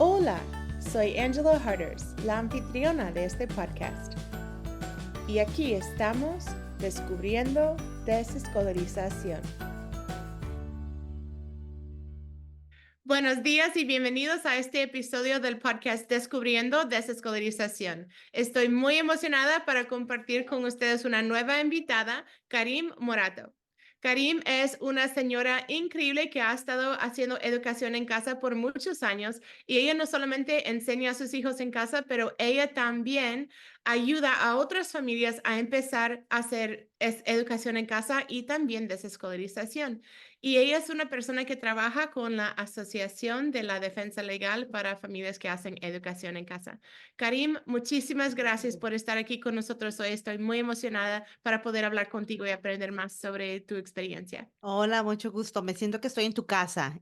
Hola, soy Angela Harders, la anfitriona de este podcast. Y aquí estamos descubriendo desescolarización. Buenos días y bienvenidos a este episodio del podcast Descubriendo Desescolarización. Estoy muy emocionada para compartir con ustedes una nueva invitada, Karim Morato. Karim es una señora increíble que ha estado haciendo educación en casa por muchos años y ella no solamente enseña a sus hijos en casa, pero ella también ayuda a otras familias a empezar a hacer educación en casa y también desescolarización. Y ella es una persona que trabaja con la Asociación de la Defensa Legal para Familias que hacen educación en casa. Karim, muchísimas gracias por estar aquí con nosotros hoy. Estoy muy emocionada para poder hablar contigo y aprender más sobre tu experiencia. Hola, mucho gusto. Me siento que estoy en tu casa.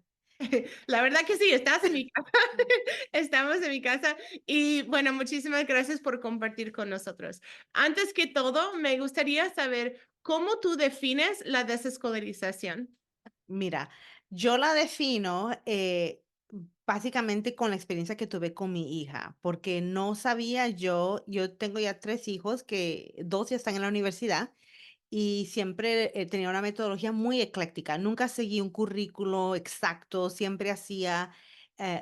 La verdad que sí, estás en mi casa. Estamos en mi casa y bueno, muchísimas gracias por compartir con nosotros. Antes que todo, me gustaría saber cómo tú defines la desescolarización. Mira, yo la defino básicamente con la experiencia que tuve con mi hija, porque no sabía yo tengo ya 3 hijos, que 2 ya están en la universidad y siempre tenía una metodología muy ecléctica. Nunca seguí un currículo exacto, siempre hacía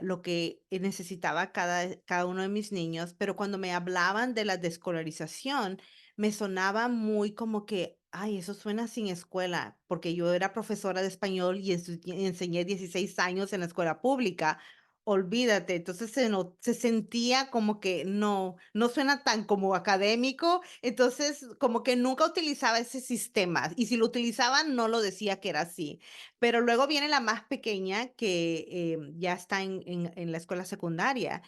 lo que necesitaba cada uno de mis niños, pero cuando me hablaban de la descolarización, me sonaba muy como que, ay, eso suena sin escuela, porque yo era profesora de español y enseñé 16 años en la escuela pública. Olvídate, entonces se sentía como que no suena tan como académico, entonces como que nunca utilizaba ese sistema y si lo utilizaba no lo decía que era así. Pero luego viene la más pequeña que ya está en la escuela secundaria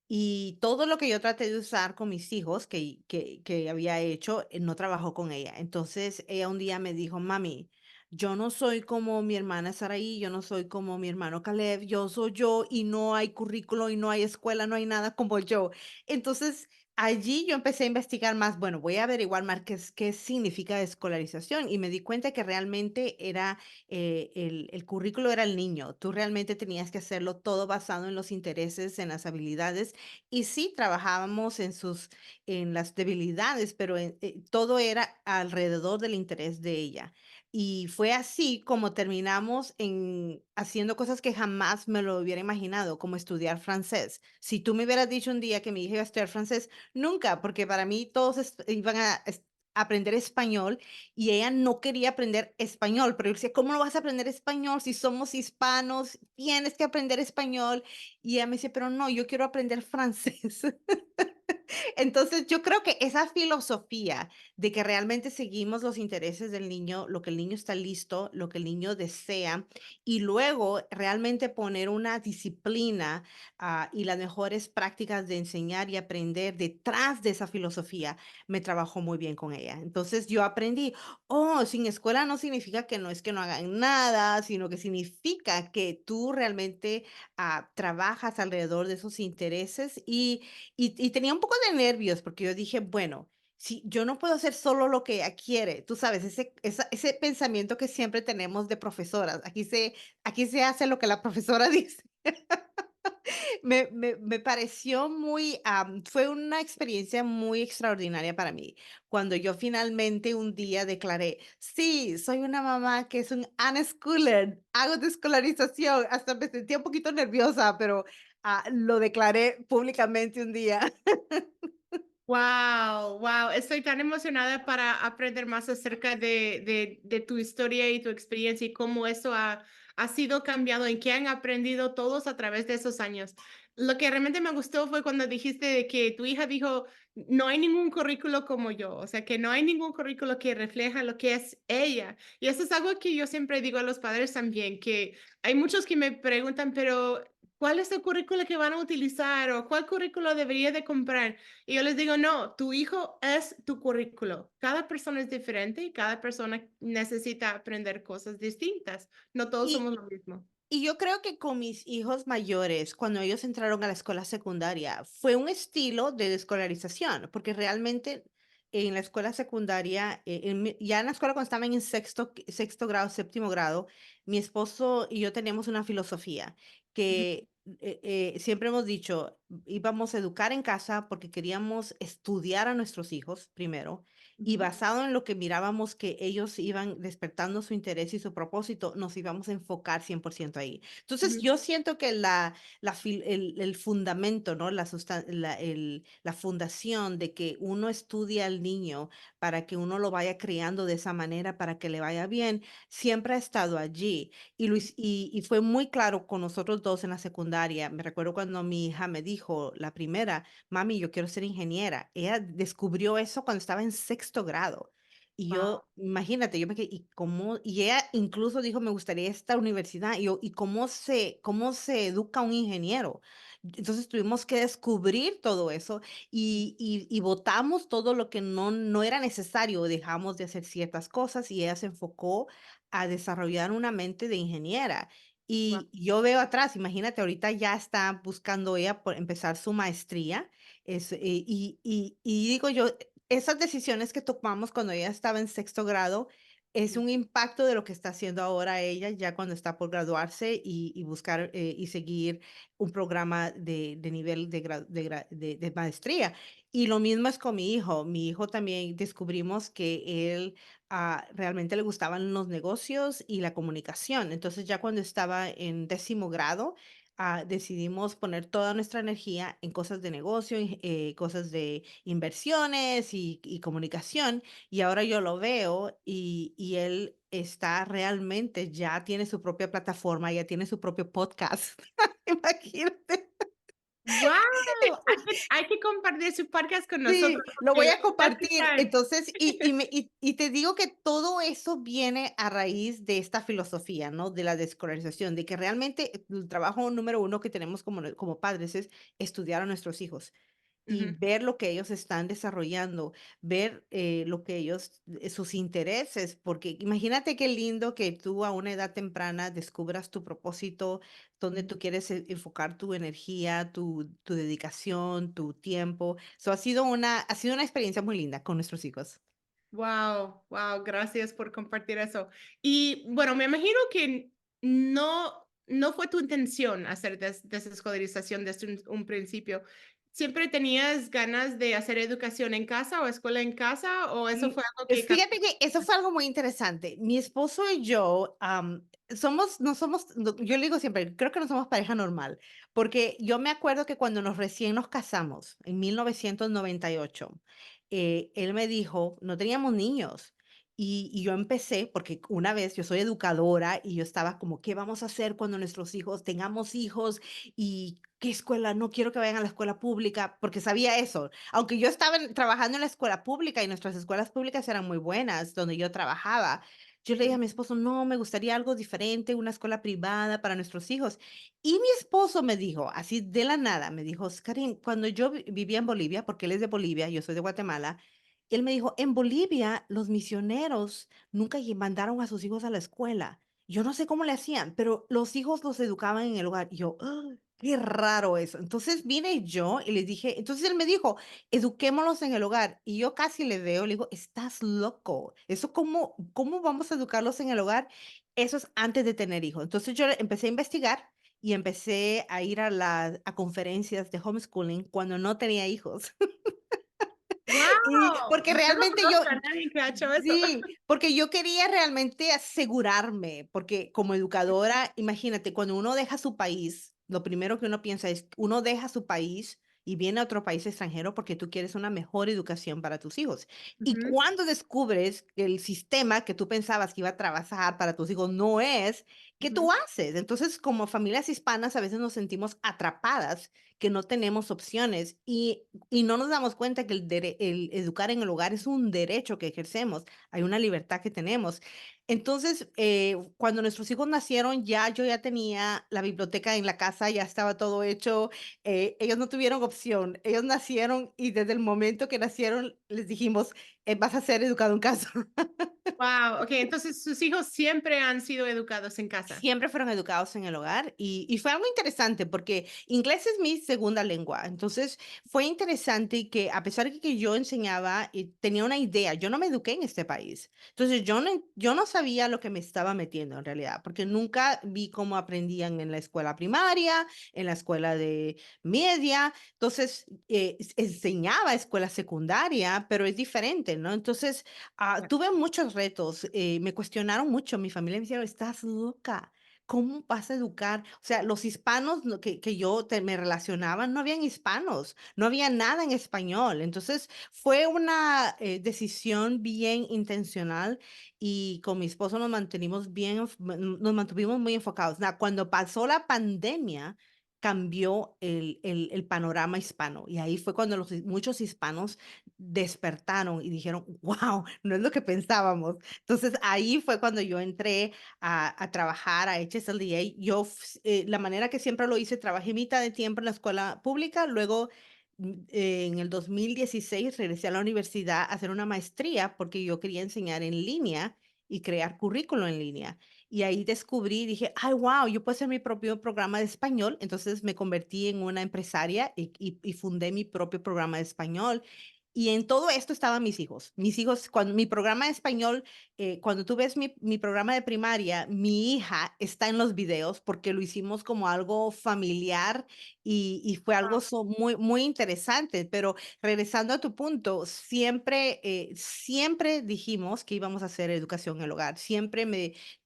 y todo lo que yo traté de usar con mis hijos que había hecho, no trabajó con ella. Entonces, ella un día me dijo: "Mami, yo no soy como mi hermana Saraí, yo no soy como mi hermano Caleb, yo soy yo y no hay currículo y no hay escuela, no hay nada como yo". Entonces, allí yo empecé a investigar más, bueno, voy a averiguar más qué significa escolarización y me di cuenta que realmente era, el currículo era el niño. Tú realmente tenías que hacerlo todo basado en los intereses, en las habilidades y sí, trabajábamos en las debilidades, pero todo era alrededor del interés de ella. Y fue así como terminamos haciendo cosas que jamás me lo hubiera imaginado, como estudiar francés. Si tú me hubieras dicho un día que mi hija iba a estudiar francés, nunca, porque para mí todos iban a aprender español y ella no quería aprender español, pero yo decía, ¿cómo no vas a aprender español si somos hispanos? Tienes que aprender español. Y ella me dice: "Pero no, yo quiero aprender francés". Entonces, yo creo que esa filosofía de que realmente seguimos los intereses del niño, lo que el niño está listo, lo que el niño desea, y luego realmente poner una disciplina, y las mejores prácticas de enseñar y aprender detrás de esa filosofía, me trabajó muy bien con ella. Entonces, yo aprendí, oh, sin escuela no significa que no es que no hagan nada, sino que significa que tú realmente trabajas alrededor de esos intereses y tenía un poco de nervios, porque yo dije: "Bueno, si yo no puedo hacer solo lo que ella quiere", tú sabes, ese pensamiento que siempre tenemos de profesoras, aquí se hace lo que la profesora dice. Me pareció fue una experiencia muy extraordinaria para mí, cuando yo finalmente un día declaré: "Sí, soy una mamá que es un unschooler, hago descolarización", hasta me sentía un poquito nerviosa, pero, lo declaré públicamente un día. Wow, wow, estoy tan emocionada para aprender más acerca de tu historia y tu experiencia y cómo eso ha sido cambiado y qué han aprendido todos a través de esos años. Lo que realmente me gustó fue cuando dijiste de que tu hija dijo, no hay ningún currículo como yo, o sea, que no hay ningún currículo que refleja lo que es ella. Y eso es algo que yo siempre digo a los padres también, que hay muchos que me preguntan, pero ¿cuál es el currículo que van a utilizar o cuál currículo debería de comprar? Y yo les digo, no, tu hijo es tu currículo. Cada persona es diferente y cada persona necesita aprender cosas distintas. No todos Y somos lo mismo. y yo creo que con mis hijos mayores, cuando ellos entraron a la escuela secundaria, fue un estilo de descolarización, porque realmente en la escuela secundaria, ya en la escuela cuando estaban en sexto grado, séptimo grado, mi esposo y yo teníamos una filosofía Ujú. que siempre hemos dicho, íbamos a educar en casa porque queríamos estudiar a nuestros hijos primero, y Ujú, basado en lo que mirábamos que ellos iban despertando su interés y su propósito, nos íbamos a enfocar 100% ahí. Entonces, ujú, yo siento que el fundamento, ¿no? La fundación de que uno estudie al niño para que uno lo vaya criando de esa manera, para que le vaya bien, siempre ha estado allí. Y fue muy claro con nosotros 2 en la secundaria. Me recuerdo cuando mi hija me dijo, la primera: "Mami, yo quiero ser ingeniera". Ella descubrió eso cuando estaba en sexto grado. Y wow, yo, imagínate, yo me quedé, ¿y cómo? Y ella incluso dijo: "Me gustaría esta universidad". Y yo, ¿y cómo se educa un ingeniero? Entonces tuvimos que descubrir todo eso y botamos todo lo que no era necesario, dejamos de hacer ciertas cosas y ella se enfocó a desarrollar una mente de ingeniera. wow, Y yo veo atrás, imagínate, ahorita ya está buscando ella por empezar su maestría. Y digo yo, esas decisiones que tomamos cuando ella estaba en sexto grado es un impacto de lo que está haciendo ahora ella ya cuando está por graduarse y buscar y seguir un programa de nivel de maestría. Y lo mismo es con mi hijo. Mi hijo también descubrimos que él realmente le gustaban los negocios y la comunicación. Entonces, ya cuando estaba en décimo grado, decidimos poner toda nuestra energía en cosas de negocio, cosas de inversiones y comunicación. Y ahora yo lo veo y él está realmente, ya tiene su propia plataforma, ya tiene su propio podcast. Imagínate. wow, hay que compartir su podcast con nosotros, Sí, lo voy porque a la compartir. plática Entonces, y te digo que todo eso viene a raíz de esta filosofía, ¿no? De la desescolarización, de que realmente el trabajo número uno que tenemos como padres es estudiar a nuestros hijos y ujú, ver lo que ellos están desarrollando, ver lo que ellos, sus intereses, porque imagínate qué lindo que tú a una edad temprana descubras tu propósito, donde ujú. tú quieres enfocar tu energía, tu dedicación, tu tiempo. Ha sido una experiencia muy linda con nuestros hijos. Wow, wow, gracias por compartir eso. Y bueno, me imagino que no fue tu intención hacer desescolarización desde un principio. ¿Siempre tenías ganas de hacer educación en casa o escuela en casa o eso Mm, fue algo que cambió? Fíjate que eso fue algo muy interesante. Mi esposo y yo, no somos, yo le digo siempre, creo que no somos pareja normal, porque yo me acuerdo que cuando recién nos casamos, en 1998, él me dijo, no teníamos niños. Y yo empecé, porque una vez yo soy educadora y yo estaba como, ¿qué vamos a hacer cuando nuestros hijos tengamos hijos? ¿Y qué escuela? No quiero que vayan a la escuela pública, porque sabía eso. Aunque yo estaba trabajando en la escuela pública y nuestras escuelas públicas eran muy buenas, donde yo trabajaba, yo le dije a mi esposo, no, me gustaría algo diferente, una escuela privada para nuestros hijos. Y mi esposo me dijo, así de la nada, me dijo, Karin, cuando yo vivía en Bolivia, porque él es de Bolivia, yo soy de Guatemala, él me dijo, en Bolivia los misioneros nunca mandaron a sus hijos a la escuela. Yo no sé cómo le hacían, pero los hijos los educaban en el hogar. Y yo, "Ah, qué raro eso". Entonces vine yo y le dije, entonces él me dijo, eduquémoslos en el hogar. Y yo casi le veo, le digo, estás loco. Eso, ¿cómo vamos a educarlos en el hogar? Eso es antes de tener hijos. Entonces yo empecé a investigar y empecé a ir a conferencias de homeschooling cuando no tenía hijos. Y Wow, porque yo no realmente yo conozco a nadie que ha hecho eso. sí, porque yo quería realmente asegurarme, porque como educadora, imagínate, cuando uno deja su país, lo primero que uno piensa es, uno deja su país y viene a otro país extranjero porque tú quieres una mejor educación para tus hijos. Y Ujú, cuando descubres que el sistema que tú pensabas que iba a trabajar para tus hijos no es, ¿qué ujú, tú haces? Entonces, como familias hispanas, a veces nos sentimos atrapadas, que no tenemos opciones y no nos damos cuenta que el educar en el hogar es un derecho que ejercemos, hay una libertad que tenemos. Entonces, cuando nuestros hijos nacieron, yo ya tenía la biblioteca en la casa, ya estaba todo hecho, ellos no tuvieron opción, ellos nacieron y desde el momento que nacieron les dijimos, vas a ser educado en casa. Wow, okey, entonces sus hijos siempre han sido educados en casa. Siempre fueron educados en el hogar y fue algo interesante porque inglés es mi segunda lengua. Entonces fue interesante que a pesar de que yo enseñaba y tenía una idea, yo no me eduqué en este país. Entonces yo no sabía lo que me estaba metiendo en realidad, porque nunca vi cómo aprendían en la escuela primaria, en la escuela de media. Entonces enseñaba escuela secundaria, pero es diferente, ¿no? Entonces Ya, tuve muchos retos, me cuestionaron mucho, mi familia me dijeron: "Estás loca, ¿cómo vas a educar?". O sea, los hispanos que yo me relacionaba, no habían hispanos, no había nada en español. Entonces, fue una decisión bien intencional y con mi esposo nos mantenimos nos mantuvimos muy enfocados. Cuando pasó la pandemia, cambió el panorama hispano y ahí fue cuando muchos hispanos despertaron y dijeron: "Guau, no es lo que pensábamos". Entonces, ahí fue cuando yo entré a trabajar a HSLDA. La manera que siempre lo hice, trabajé mitad de tiempo en la escuela pública, luego, en el 2016 regresé a la universidad a hacer una maestría, porque yo quería enseñar en línea y crear currículo en línea. Y ahí descubrí, dije: "Ay, guau, yo puedo hacer mi propio programa de español". Entonces, me convertí en una empresaria y fundé mi propio programa de español. Y en todo esto estaban mis hijos. Mis hijos, cuando mi programa de español, cuando tú ves mi programa de primaria, mi hija está en los videos porque lo hicimos como algo familiar y fue algo muy, muy interesante. Pero regresando a tu punto, siempre dijimos que íbamos a hacer educación en el hogar.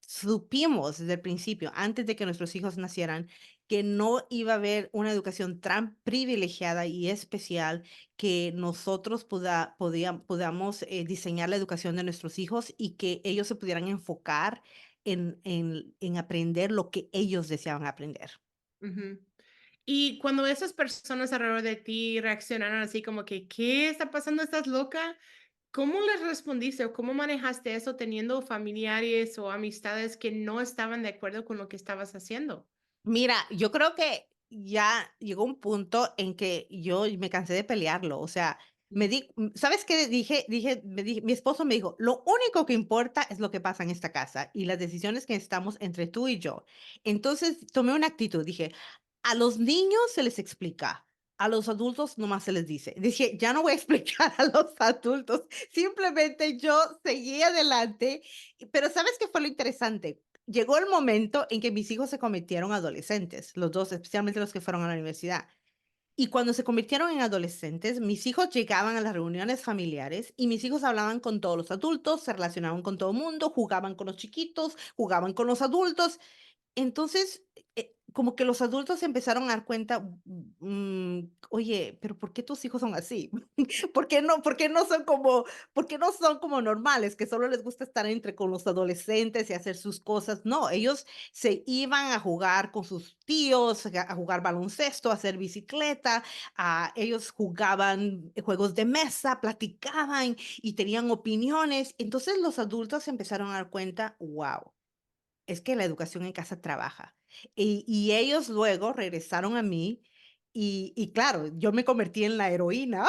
Supimos desde el principio, antes de que nuestros hijos nacieran, que no iba a haber una educación tan privilegiada y especial que nosotros podamos diseñar la educación de nuestros hijos y que ellos se pudieran enfocar en aprender lo que ellos deseaban aprender. ujú. Y cuando esas personas alrededor de ti reaccionaron así como que: "¿Qué está pasando? ¿Estás loca?", ¿cómo les respondiste o cómo manejaste eso teniendo familiares o amistades que no estaban de acuerdo con lo que estabas haciendo? Mira, yo creo que ya llegó un punto en que yo me cansé de pelearlo, o sea, ¿sabes qué dije? Mi esposo me dijo: "Lo único que importa es lo que pasa en esta casa y las decisiones que estamos entre tú y yo". Entonces, tomé una actitud, dije: "A los niños se les explica, a los adultos nomás se les dice". Dije: "Ya no voy a explicar a los adultos", simplemente yo seguí adelante, pero, ¿sabes qué fue lo interesante? Llegó el momento en que mis hijos se convirtieron adolescentes, los 2, especialmente los que fueron a la universidad. Y cuando se convirtieron en adolescentes, mis hijos llegaban a las reuniones familiares y mis hijos hablaban con todos los adultos, se relacionaban con todo el mundo, jugaban con los chiquitos, jugaban con los adultos. Entonces, como que los adultos se empezaron a dar cuenta, oye, pero ¿por qué tus hijos son así? ¿Por qué no son como normales, que solo les gusta estar entre con los adolescentes y hacer sus cosas? No, ellos se iban a jugar con sus tíos, a jugar baloncesto, a hacer bicicleta, ellos jugaban juegos de mesa, platicaban y tenían opiniones. Entonces los adultos se empezaron a dar cuenta, wow, es que la educación en casa trabaja. Y ellos luego regresaron a mí y claro, yo me convertí en la heroína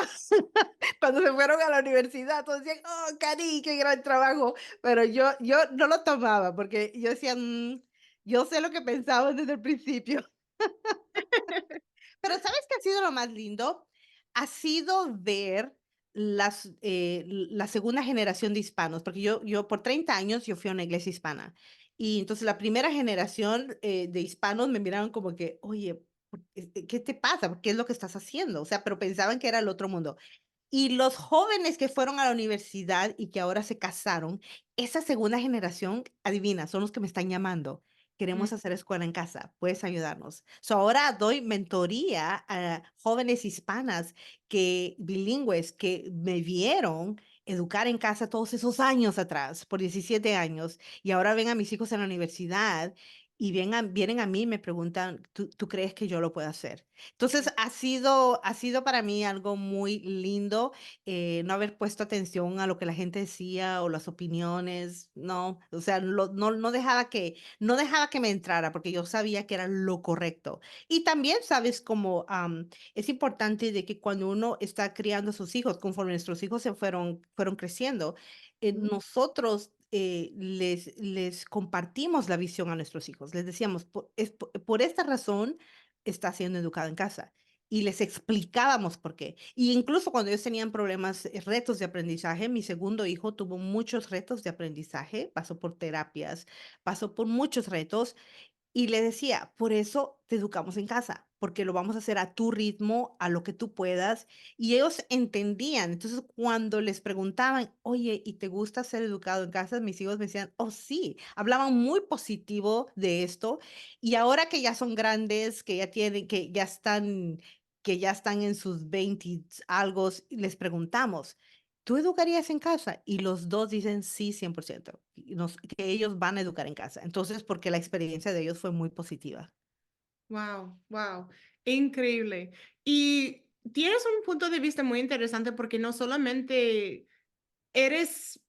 cuando se fueron a la universidad, todos decían: "Oh, Cari, qué gran trabajo", pero yo no lo tomaba porque yo decía: yo sé lo que pensaban desde el principio". Pero, ¿sabes qué ha sido lo más lindo? Ha sido ver la segunda generación de hispanos, porque yo por 30 años yo fui a una iglesia hispana. Y entonces la primera generación, de hispanos me miraron como que: "Oye, ¿qué te pasa? ¿Qué es lo que estás haciendo?". O sea, pero pensaban que era el otro mundo. Y los jóvenes que fueron a la universidad y que ahora se casaron, esa segunda generación, adivina, son los que me están llamando. Mm, Queremos hacer escuela en casa, ¿puedes ayudarnos? So, ahora doy mentoría a jóvenes hispanas bilingües que me vieron educar en casa todos esos años atrás, por 17 años, y ahora ven a mis hijos en la universidad y vienen a mí y me preguntan: ¿Tú crees que yo lo puedo hacer? Entonces, ha sido para mí algo muy lindo, no haber puesto atención a lo que la gente decía o las opiniones, no, o sea, no dejaba que me entrara, porque yo sabía que era lo correcto. Y también, ¿sabes? Como, es importante de que cuando uno está criando a sus hijos, conforme nuestros hijos se fueron creciendo, Ujú. nosotros les compartimos la visión a nuestros hijos. Les decíamos, por esta razón está siendo educado en casa. Y les explicábamos por qué. Y incluso cuando ellos tenían problemas, retos de aprendizaje, mi segundo hijo tuvo muchos retos de aprendizaje, pasó por terapias, pasó por muchos retos y le decía, por eso te educamos en casa, porque lo vamos a hacer a tu ritmo, a lo que tú puedas. Y ellos entendían. Entonces, cuando les preguntaban, oye, ¿y te gusta ser educado en casa? Mis hijos me decían, oh, sí, hablaban muy positivo de esto. Y ahora que ya son grandes, que ya están en sus 20 algo, les preguntamos, ¿tú educarías en casa? Y los 2 dicen sí, 100%, que ellos van a educar en casa. Entonces, porque la experiencia de ellos fue muy positiva. Wow, wow, increíble. Y tienes un punto de vista muy interesante porque no solamente eres,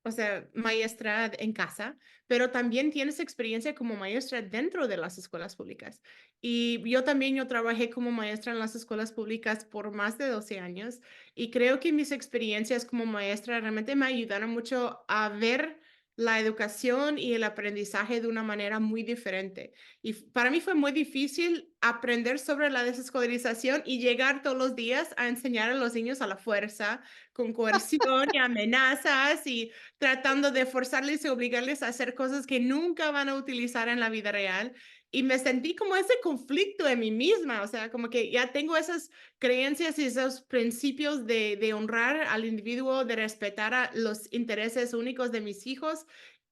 o sea, maestra en casa, pero también tienes experiencia como maestra dentro de las escuelas públicas. Y yo trabajé como maestra en las escuelas públicas por más de 12 años y creo que mis experiencias como maestra realmente me ayudaron mucho a ver la educación y el aprendizaje de una manera muy diferente. Y para mí fue muy difícil aprender sobre la desescolarización y llegar todos los días a enseñar a los niños a la fuerza, con coerción y amenazas y tratando de forzarles y obligarles a hacer cosas que nunca van a utilizar en la vida real. Y me sentí como ese conflicto en mí misma, o sea, como que ya tengo esas creencias y esos principios de honrar al individuo, de respetar a los intereses únicos de mis hijos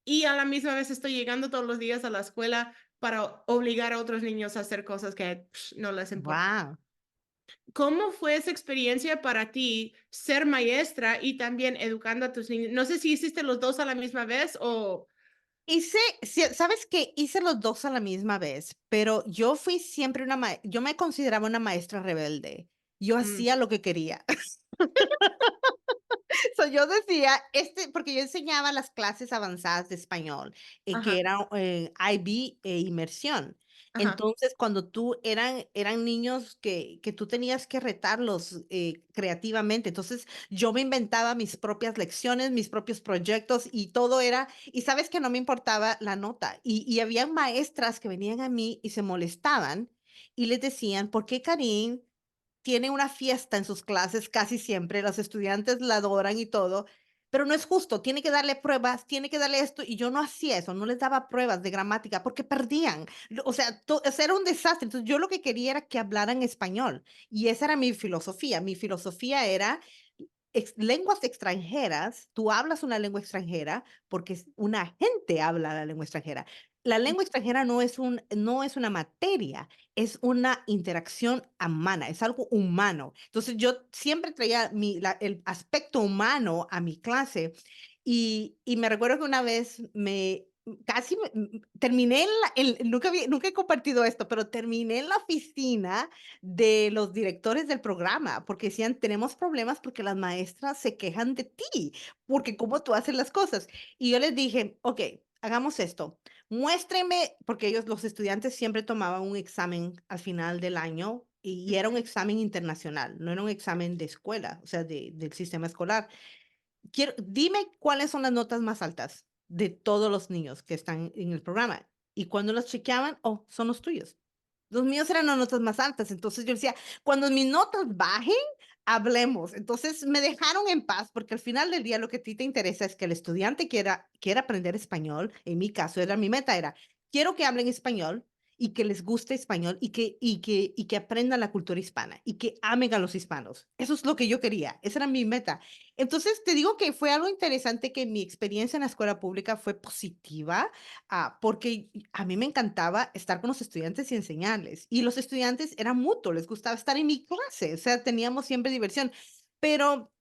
y a la misma vez estoy llegando todos los días a la escuela para obligar a otros niños a hacer cosas que no les importa. Wow. ¿Cómo fue esa experiencia para ti ser maestra y también educando a tus niños? No sé si hiciste los 2 a la misma vez o ¿Sabes qué? Hice los 2 a la misma vez, pero yo fui siempre yo me consideraba una maestra rebelde. Yo mm, hacía lo que quería. Yo decía, porque yo enseñaba las clases avanzadas de español, que ajá, eran IB e inmersión. ajá, Entonces, cuando eran niños que tú tenías que retarlos creativamente. Entonces, yo me inventaba mis propias lecciones, mis propios proyectos y todo era, y sabes que no me importaba la nota. Y había maestras que venían a mí y se molestaban y les decían, ¿por qué Karin tiene una fiesta en sus clases casi siempre, los estudiantes la adoran y todo, pero no es justo, tiene que darle pruebas, tiene que darle esto, y yo no hacía eso, no les daba pruebas de gramática porque perdían, o sea, era un desastre. Entonces, yo lo que quería era que hablaran español, y esa era mi filosofía era lenguas extranjeras, tú hablas una lengua extranjera porque una gente habla la lengua extranjera. La mm, lengua extranjera no es una materia, es una interacción humana, es algo humano. Entonces yo siempre traía el aspecto humano a mi clase y me recuerdo que una vez terminé nunca he compartido esto, pero terminé en la oficina de los directores del programa, porque decían, tenemos problemas porque las maestras se quejan de ti, porque cómo tú haces las cosas. Y yo les dije, ok, hagamos esto, muéstrenme, porque los estudiantes siempre tomaban un examen al final del año y era un examen internacional, no era un examen de escuela, o sea, del sistema escolar. Dime cuáles son las notas más altas de todos los niños que están en el programa. Y cuando los chequeaban, oh, son los tuyos. Los míos eran las notas más altas. Entonces yo decía, cuando mis notas bajen, hablemos. Entonces me dejaron en paz porque al final del día lo que a ti te interesa es que el estudiante quiera aprender español. En mi caso, mi meta era, quiero que hablen español y que les guste español y que aprendan la cultura hispana y que amen a los hispanos. Eso es lo que yo quería. Esa era mi meta. Entonces, te digo que fue algo interesante que mi experiencia en la escuela pública fue positiva, porque a mí me encantaba estar con los estudiantes y enseñarles. Y los estudiantes eran mutuos, les gustaba estar en mi clase, o sea, teníamos siempre diversión. Pero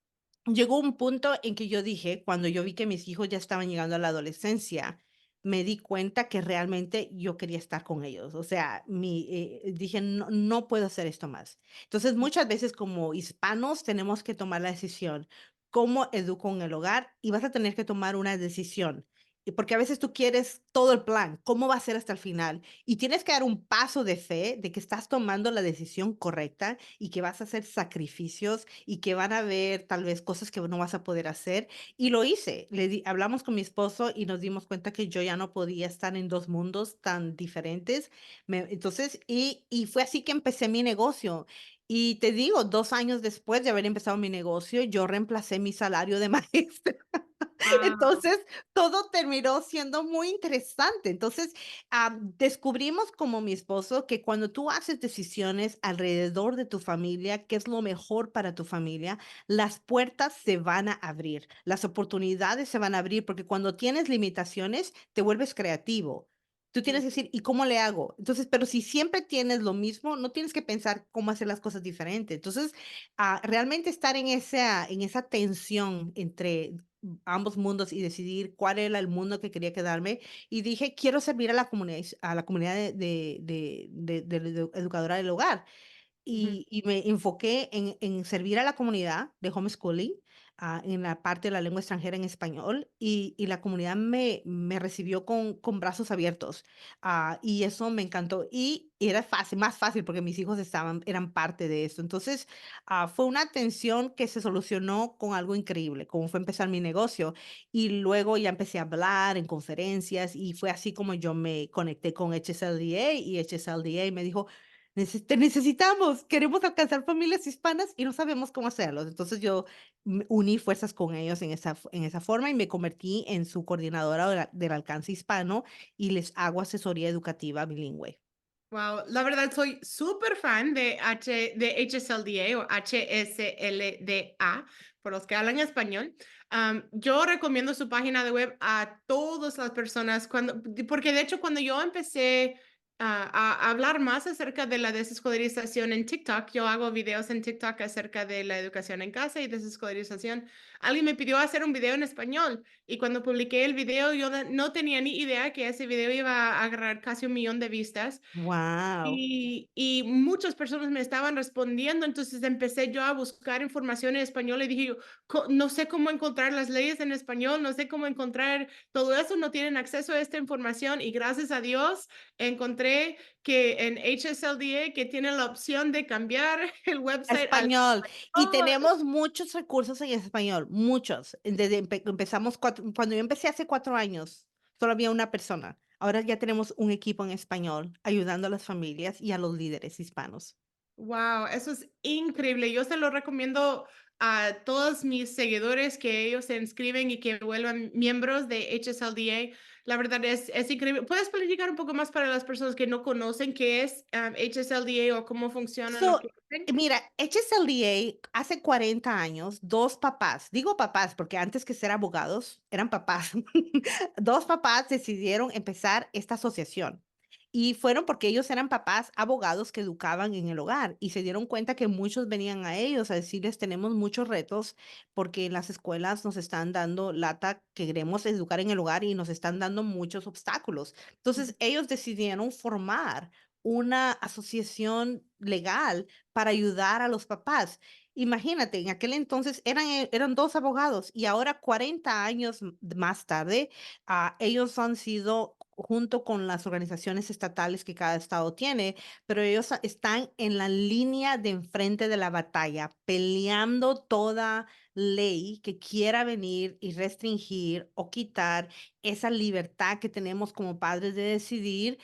llegó un punto en que yo dije, cuando yo vi que mis hijos ya estaban llegando a la adolescencia, me di cuenta que realmente yo quería estar con ellos. O sea, dije, no, no puedo hacer esto más. Entonces, muchas veces como hispanos tenemos que tomar la decisión, ¿cómo educo en el hogar? Y vas a tener que tomar una decisión. Porque a veces tú quieres todo el plan, ¿cómo va a ser hasta el final? Y tienes que dar un paso de fe de que estás tomando la decisión correcta y que vas a hacer sacrificios y que van a haber tal vez cosas que no vas a poder hacer. Y lo hice. Hablamos con mi esposo y nos dimos cuenta que yo ya no podía estar en dos mundos tan diferentes. Entonces, y fue así que empecé mi negocio. Y te digo, 2 años después de haber empezado mi negocio, yo reemplacé mi salario de maestra. Wow. Entonces, todo terminó siendo muy interesante. Entonces, descubrimos como mi esposo que cuando tú haces decisiones alrededor de tu familia, qué es lo mejor para tu familia, las puertas se van a abrir, las oportunidades se van a abrir, porque cuando tienes limitaciones, te vuelves creativo. Tú tienes que decir, ¿y cómo le hago? Entonces, pero si siempre tienes lo mismo, no tienes que pensar cómo hacer las cosas diferentes. Entonces, realmente estar en esa tensión entre ambos mundos y decidir cuál era el mundo que quería quedarme. Y dije, quiero servir a la comunidad de educadora del hogar. Ujú. Y me enfoqué en servir a la comunidad de homeschooling, en la parte de la lengua extranjera en español, y la comunidad me recibió con brazos abiertos, y eso me encantó. Y era fácil, más fácil, porque mis hijos eran parte de eso. Entonces, fue una tensión que se solucionó con algo increíble, como fue empezar mi negocio. Y luego ya empecé a hablar en conferencias, y fue así como yo me conecté con HSLDA, y HSLDA me dijo: Te necesitamos, queremos alcanzar familias hispanas y no sabemos cómo hacerlo. Entonces yo uní fuerzas con ellos en esa forma y me convertí en su coordinadora del alcance hispano y les hago asesoría educativa bilingüe. Wow, la verdad soy súper fan de HSLDA o HSLDA, por los que hablan español. Yo recomiendo su página de web a todas las personas porque de hecho cuando yo empecé a hablar más acerca de la desescolarización en TikTok, yo hago videos en TikTok acerca de la educación en casa y desescolarización. Alguien me pidió hacer un video en español y cuando publiqué el video yo no tenía ni idea que ese video iba a agarrar casi 1 millón de vistas. Wow. Y muchas personas me estaban respondiendo, entonces empecé yo a buscar información en español y dije yo, No sé cómo encontrar las leyes en español, no sé cómo encontrar todo eso, no tienen acceso a esta información y gracias a Dios encontré que en HSLDA que tiene la opción de cambiar el website al Español. Y español. tenemos muchos recursos en español, muchos. Empezamos cuando yo empecé hace 4 años, solo había una persona. Ahora ya tenemos un equipo en español ayudando a las familias y a los líderes hispanos. Wow, eso es increíble. Yo se lo recomiendo a todos mis seguidores que ellos se inscriben y que vuelvan miembros de HSLDA. La verdad es increíble. ¿Puedes platicar un poco más para las personas que no conocen qué es HSLDA o cómo funciona lo So, que hacen? mira, HSLDA hace 40 años, dos papás, digo papás porque antes que ser abogados, eran papás, dos papás decidieron empezar esta asociación. Y fueron porque ellos eran papás abogados que educaban en el hogar y se dieron cuenta que muchos venían a ellos a decirles tenemos muchos retos porque en las escuelas nos están dando lata que queremos educar en el hogar y nos están dando muchos obstáculos. Entonces ellos decidieron formar una asociación legal para ayudar a los papás. Imagínate, en aquel entonces eran dos abogados y ahora 40 años más tarde, ellos han sido junto con las organizaciones estatales que cada estado tiene, pero ellos están en la línea de enfrente de la batalla, peleando toda ley que quiera venir y restringir o quitar esa libertad que tenemos como padres de decidir.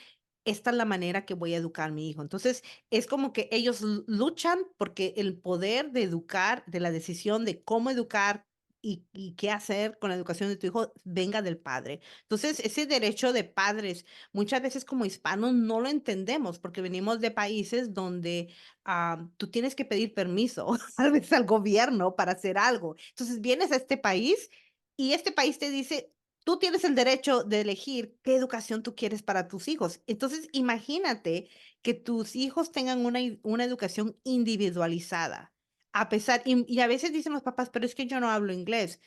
Esta es la manera que voy a educar a mi hijo. Entonces, es como que ellos luchan porque el poder de educar, de la decisión de cómo educar y qué hacer con la educación de tu hijo venga del padre. Entonces, ese derecho de padres, muchas veces como hispanos no lo entendemos porque venimos de países donde tú tienes que pedir permiso, a veces al gobierno para hacer algo. Entonces, vienes a este país y este país te dice, tú tienes el derecho de elegir qué educación tú quieres para tus hijos. Entonces, imagínate que tus hijos tengan una educación individualizada. A pesar, y a veces dicen los papás, pero es que yo no hablo inglés.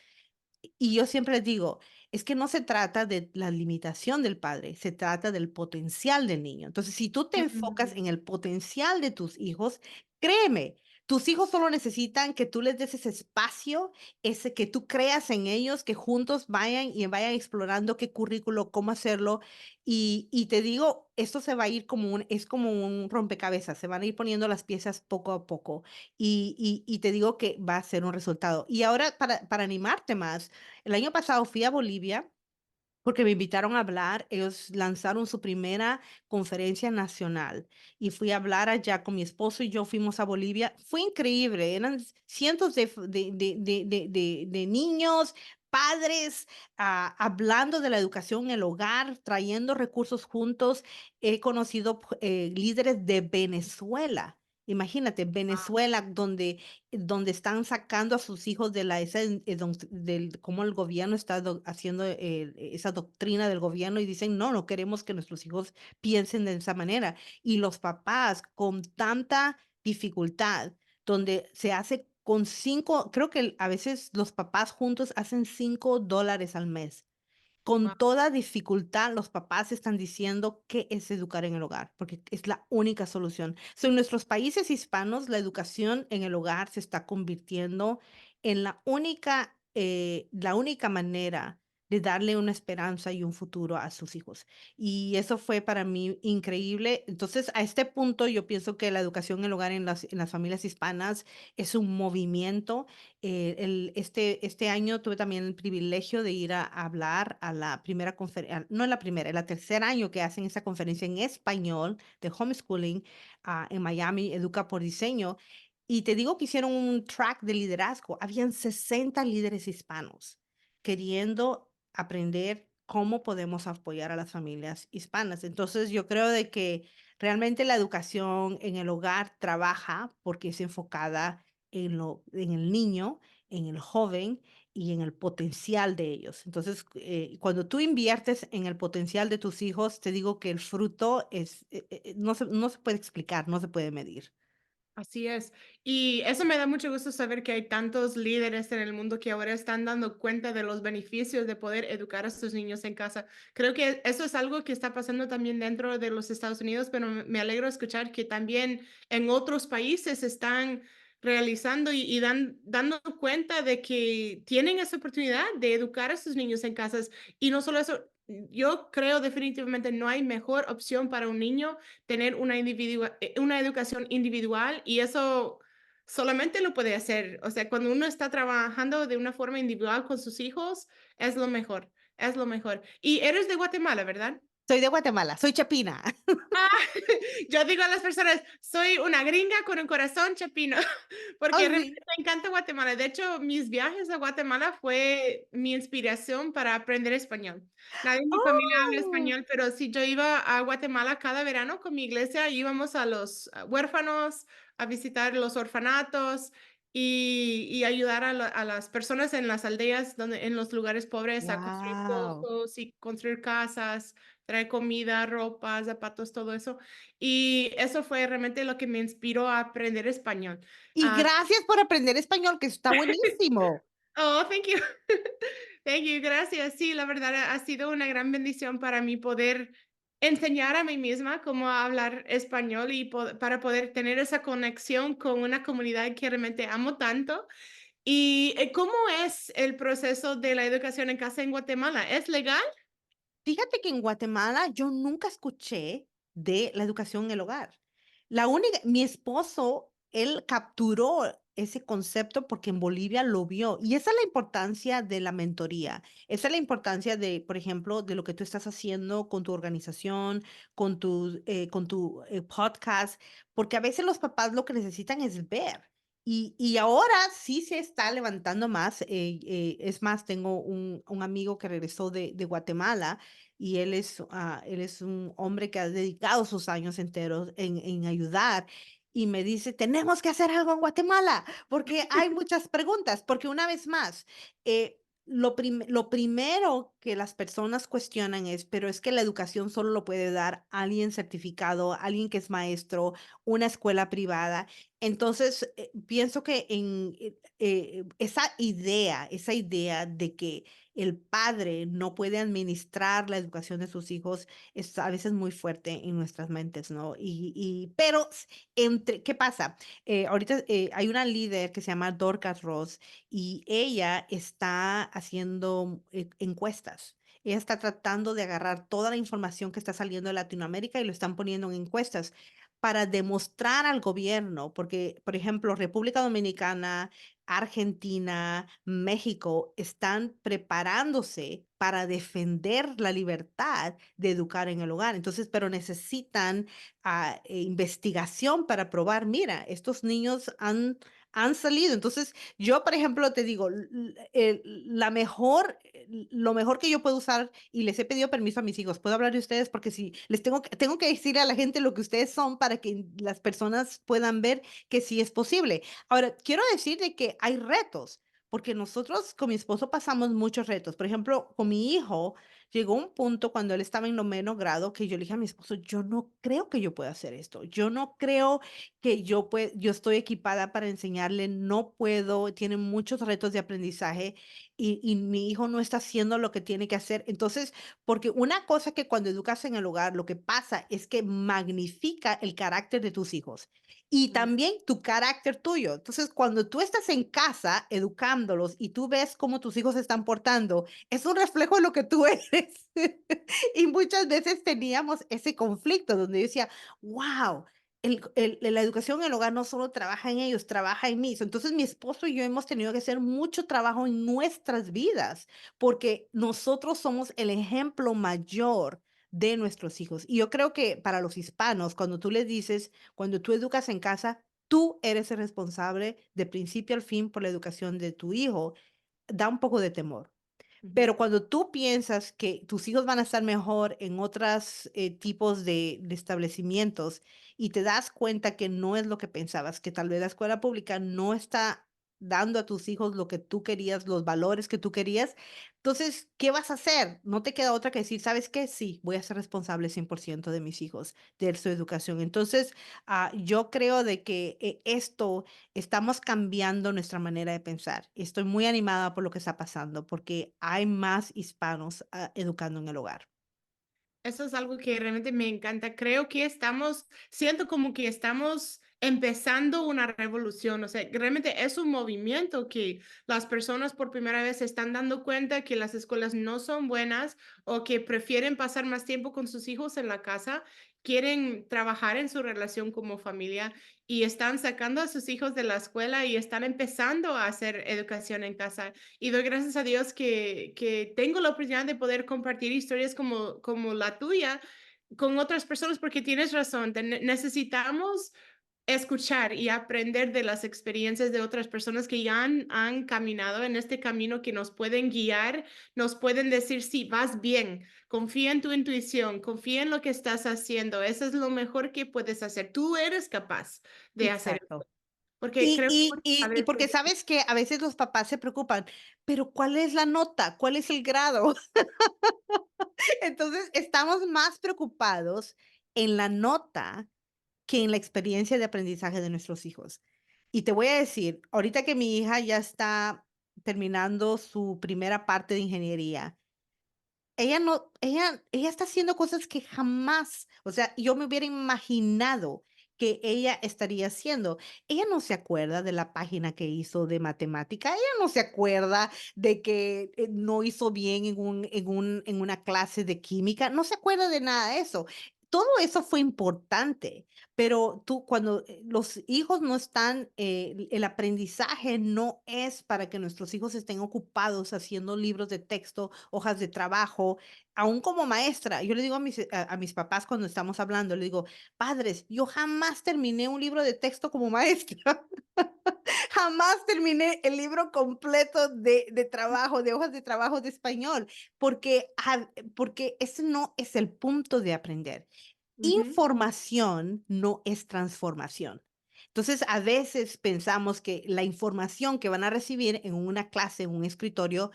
Y yo siempre les digo, es que no se trata de la limitación del padre, se trata del potencial del niño. Entonces, si tú te enfocas Mm, en el potencial de tus hijos, créeme, tus hijos solo necesitan que tú les des ese espacio, ese que tú creas en ellos, que juntos vayan y vayan explorando qué currículo, cómo hacerlo. Y te digo, esto se va a ir como es como un rompecabezas, se van a ir poniendo las piezas poco a poco. Y te digo que va a ser un resultado. Y ahora, para animarte más, el año pasado fui a Bolivia porque me invitaron a hablar. Ellos lanzaron su primera conferencia nacional y fui a hablar allá con mi esposo y yo fuimos a Bolivia. Fue increíble, eran cientos de niños, padres, hablando de la educación en el hogar, trayendo recursos juntos. He conocido líderes de Venezuela. Imagínate, Venezuela, donde están sacando a sus hijos de del cómo el gobierno está haciendo esa doctrina del gobierno y dicen, no, no queremos que nuestros hijos piensen de esa manera. Y los papás con tanta dificultad, donde se hace con creo que a veces los papás juntos hacen $5 al mes. Con wow. toda dificultad, los papás están diciendo que es educar en el hogar, porque es la única solución. En nuestros países hispanos, la educación en el hogar se está convirtiendo en la única manera de darle una esperanza y un futuro a sus hijos. Y eso fue para mí increíble. Entonces, a este punto, yo pienso que la educación en el hogar en las familias hispanas es un movimiento. Este año tuve también el privilegio de ir a hablar a la primera conferencia, no la primera, el tercer año que hacen esa conferencia en español de homeschooling en Miami, Educa por Diseño. Y te digo que hicieron un track de liderazgo. Habían 60 líderes hispanos queriendo aprender cómo podemos apoyar a las familias hispanas. Entonces, yo creo de que realmente la educación en el hogar trabaja porque es enfocada en el niño, en el joven y en el potencial de ellos. Entonces, cuando tú inviertes en el potencial de tus hijos, te digo que el fruto no se puede explicar, no se puede medir. Así es. Y eso me da mucho gusto saber que hay tantos líderes en el mundo que ahora están dando cuenta de los beneficios de poder educar a sus niños en casa. Creo que eso es algo que está pasando también dentro de los Estados Unidos, pero me alegro escuchar que también en otros países están realizando y dando cuenta de que tienen esa oportunidad de educar a sus niños en casas. Y no solo eso, yo creo definitivamente no hay mejor opción para un niño tener una educación individual y eso solamente lo puede hacer. O sea, cuando uno está trabajando de una forma individual con sus hijos, es lo mejor, es lo mejor. Y eres de Guatemala, ¿verdad? Soy de Guatemala, soy chapina. Ah, yo digo a las personas, soy una gringa con un corazón chapino, Oh, porque realmente sí. me encanta Guatemala. De hecho, mis viajes a Guatemala fue mi inspiración para aprender español. Nadie en mi familia habla Oh, español, pero si yo iba a Guatemala cada verano con mi iglesia, íbamos a los huérfanos, a visitar los orfanatos y ayudar a las personas en las aldeas, en los lugares pobres, a construir wow. pozos y construir casas, traer comida, ropa, zapatos, todo eso. Y eso fue realmente lo que me inspiró a aprender español. Y Ah, gracias por aprender español, que está buenísimo. oh, thank you. Thank you, gracias. Sí, la verdad ha sido una gran bendición para mí poder enseñar a mí misma cómo hablar español y para poder tener esa conexión con una comunidad que realmente amo tanto. ¿Y cómo es el proceso de la educación en casa en Guatemala? ¿Es legal? Fíjate que en Guatemala yo nunca escuché de la educación en el hogar. Mi esposo, él capturó ese concepto porque en Bolivia lo vio. Y esa es la importancia de la mentoría. Esa es la importancia de, por ejemplo, de lo que tú estás haciendo con tu organización, con tu podcast, porque a veces los papás lo que necesitan es ver. Y ahora sí se está levantando más. Es más, tengo un amigo que regresó de Guatemala y él es un hombre que ha dedicado sus años enteros en ayudar. Y me dice, tenemos que hacer algo en Guatemala, porque hay muchas preguntas, porque una vez más, lo primero que las personas cuestionan es, pero es que la educación solo lo puede dar alguien certificado, alguien que es maestro, una escuela privada. Entonces, pienso que esa idea de que el padre no puede administrar la educación de sus hijos es a veces muy fuerte en nuestras mentes, ¿no? Pero ¿qué pasa? Ahorita hay una líder que se llama Dorcas Ross y ella está haciendo encuestas. Ella está tratando de agarrar toda la información que está saliendo de Latinoamérica y lo están poniendo en encuestas para demostrar al gobierno, porque, por ejemplo, República Dominicana, Argentina, México están preparándose para defender la libertad de educar en el hogar. Entonces, pero necesitan investigación para probar, mira, estos niños han salido. Entonces, yo, por ejemplo, te digo, lo mejor que yo puedo usar, y les he pedido permiso a mis hijos, puedo hablar de ustedes porque si les tengo que decir a la gente lo que ustedes son para que las personas puedan ver que sí es posible. Ahora, quiero decir de que hay retos, porque nosotros con mi esposo pasamos muchos retos. Por ejemplo, con mi hijo, llegó un punto cuando él estaba en noveno grado que yo le dije a mi esposo, yo no creo que yo pueda hacer esto. Yo no creo que yo estoy equipada para enseñarle, no puedo, tiene muchos retos de aprendizaje y mi hijo no está haciendo lo que tiene que hacer. Entonces, porque una cosa que cuando educas en el hogar, lo que pasa es que magnifica el carácter de tus hijos y Mm. también tu carácter tuyo. Entonces, cuando tú estás en casa educándolos y tú ves cómo tus hijos se están portando, es un reflejo de lo que tú eres. Y muchas veces teníamos ese conflicto donde yo decía, wow, la educación en el hogar no solo trabaja en ellos, trabaja en mí. Entonces, mi esposo y yo hemos tenido que hacer mucho trabajo en nuestras vidas porque nosotros somos el ejemplo mayor de nuestros hijos. Y yo creo que para los hispanos, cuando tú les dices, cuando tú educas en casa, tú eres el responsable de principio al fin por la educación de tu hijo, da un poco de temor. Ujú. Pero cuando tú piensas que tus hijos van a estar mejor en otros tipos de establecimientos y te das cuenta que no es lo que pensabas, que tal vez la escuela pública no está dando a tus hijos lo que tú querías, los valores que tú querías, entonces, ¿qué vas a hacer? No te queda otra que decir, ¿sabes qué? Sí, voy a ser responsable 100% de mis hijos, de su educación. Entonces, yo creo de que esto estamos cambiando nuestra manera de pensar. Estoy muy animada por lo que está pasando, porque hay más hispanos, educando en el hogar. Eso es algo que realmente me encanta. Creo que siento como que estamos empezando una revolución. O sea, realmente es un movimiento que las personas por primera vez se están dando cuenta que las escuelas no son buenas o que prefieren pasar más tiempo con sus hijos en la casa, quieren trabajar en su relación como familia y están sacando a sus hijos de la escuela y están empezando a hacer educación en casa. Y doy gracias a Dios que tengo la oportunidad de poder compartir historias como la tuya con otras personas, porque tienes razón, necesitamos escuchar y aprender de las experiencias de otras personas que ya han caminado en este camino, que nos pueden guiar, nos pueden decir, sí, vas bien, confía en tu intuición, confía en lo que estás haciendo, eso es lo mejor que puedes hacer, tú eres capaz de hacer Exacto. esto, porque creo que muchos Y padres porque se- sabes que a veces los papás se preocupan, pero ¿cuál es la nota? ¿Cuál es el grado? Entonces, estamos más preocupados en la nota que en la experiencia de aprendizaje de nuestros hijos. Y te voy a decir, ahorita que mi hija ya está terminando su primera parte de ingeniería, ella no, ella está haciendo cosas que jamás, o sea, yo me hubiera imaginado que ella estaría haciendo. Ella no se acuerda de la página que hizo de matemática, ella no se acuerda de que no hizo bien en una clase de química, no se acuerda de nada de eso. Todo eso fue importante, pero tú, cuando los hijos no están, el aprendizaje no es para que nuestros hijos estén ocupados haciendo libros de texto, hojas de trabajo, aún como maestra. Yo le digo a mis papás cuando estamos hablando, le digo, padres, yo jamás terminé un libro de texto como maestra. Jamás terminé el libro completo de trabajo, de hojas de trabajo de español, porque ese no es el punto de aprender. Ujú. Información no es transformación. Entonces, a veces pensamos que la información que van a recibir en una clase, en un escritorio,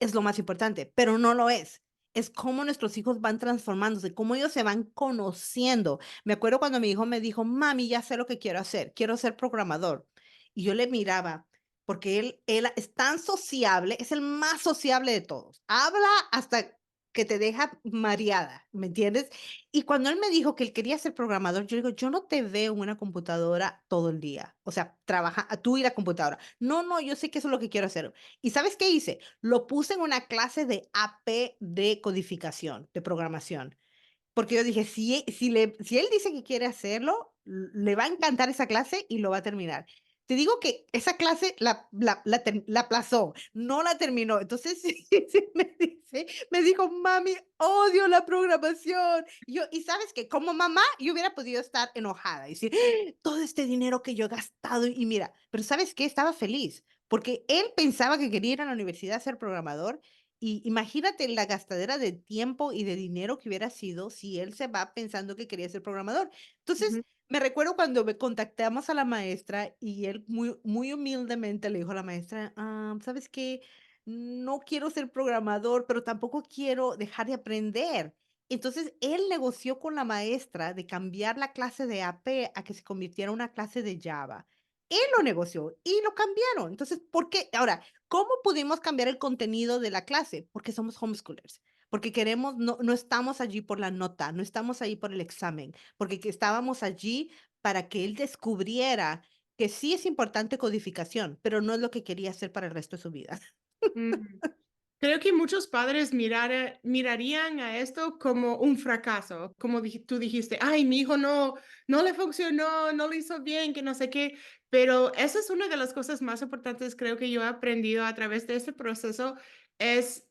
es lo más importante, pero no lo es. Es cómo nuestros hijos van transformándose, cómo ellos se van conociendo. Me acuerdo cuando mi hijo me dijo, mami, ya sé lo que quiero hacer, quiero ser programador. Y yo le miraba, porque él es tan sociable, es el más sociable de todos. Habla hasta que te deja mareada, ¿me entiendes? Y cuando él me dijo que él quería ser programador, yo digo, yo no te veo en una computadora todo el día. O sea, trabaja tú y la computadora. No, no, yo sé que eso es lo que quiero hacer. ¿Y sabes qué hice? Lo puse en una clase de AP de codificación, de programación. Porque yo dije, si él dice que quiere hacerlo, le va a encantar esa clase y lo va a terminar. Te digo que esa clase la aplazó, no la terminó. Entonces, sí me dijo: "Mami, odio la programación". Y ¿sabes qué? Como mamá, yo hubiera podido estar enojada y decir: "Todo este dinero que yo he gastado", y mira, pero ¿sabes qué? Estaba feliz, porque él pensaba que quería ir a la universidad a ser programador y imagínate la gastadera de tiempo y de dinero que hubiera sido si él se va pensando que quería ser programador. Entonces, Ujú, me recuerdo cuando contactamos a la maestra y él muy humildemente le dijo a la maestra, ¿sabes qué? No quiero ser programador, pero tampoco quiero dejar de aprender. Entonces, él negoció con la maestra de cambiar la clase de AP a que se convirtiera en una clase de Java. Él lo negoció y lo cambiaron. Entonces, ¿por qué? Ahora, ¿cómo pudimos cambiar el contenido de la clase? Porque somos homeschoolers, porque queremos, no estamos allí por la nota, no estamos ahí por el examen, porque estábamos allí para que él descubriera que sí es importante codificación, pero no es lo que quería hacer para el resto de su vida. ujú. Creo que muchos padres mirarían a esto como un fracaso, como tú dijiste, ay, mi hijo no le funcionó, no lo hizo bien, que no sé qué, pero esa es una de las cosas más importantes, creo que yo he aprendido a través de este proceso, es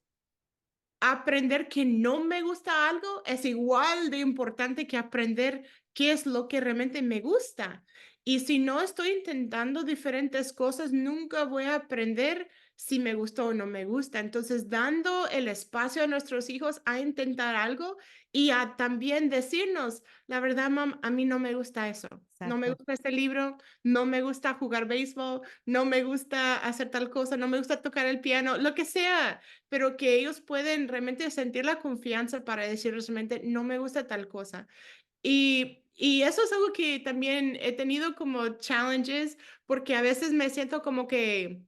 aprender que no me gusta algo es igual de importante que aprender qué es lo que realmente me gusta. Y si no estoy intentando diferentes cosas, nunca voy a aprender si me gusta o no me gusta. Entonces, dando el espacio a nuestros hijos a intentar algo y a también decirnos, la verdad, mam, a mí no me gusta eso. No me Exacto. gusta este libro, no me gusta jugar béisbol, no me gusta hacer tal cosa, no me gusta tocar el piano, lo que sea, pero que ellos pueden realmente sentir la confianza para decir realmente, no me gusta tal cosa. Y eso es algo que también he tenido como challenges, porque a veces me siento como que,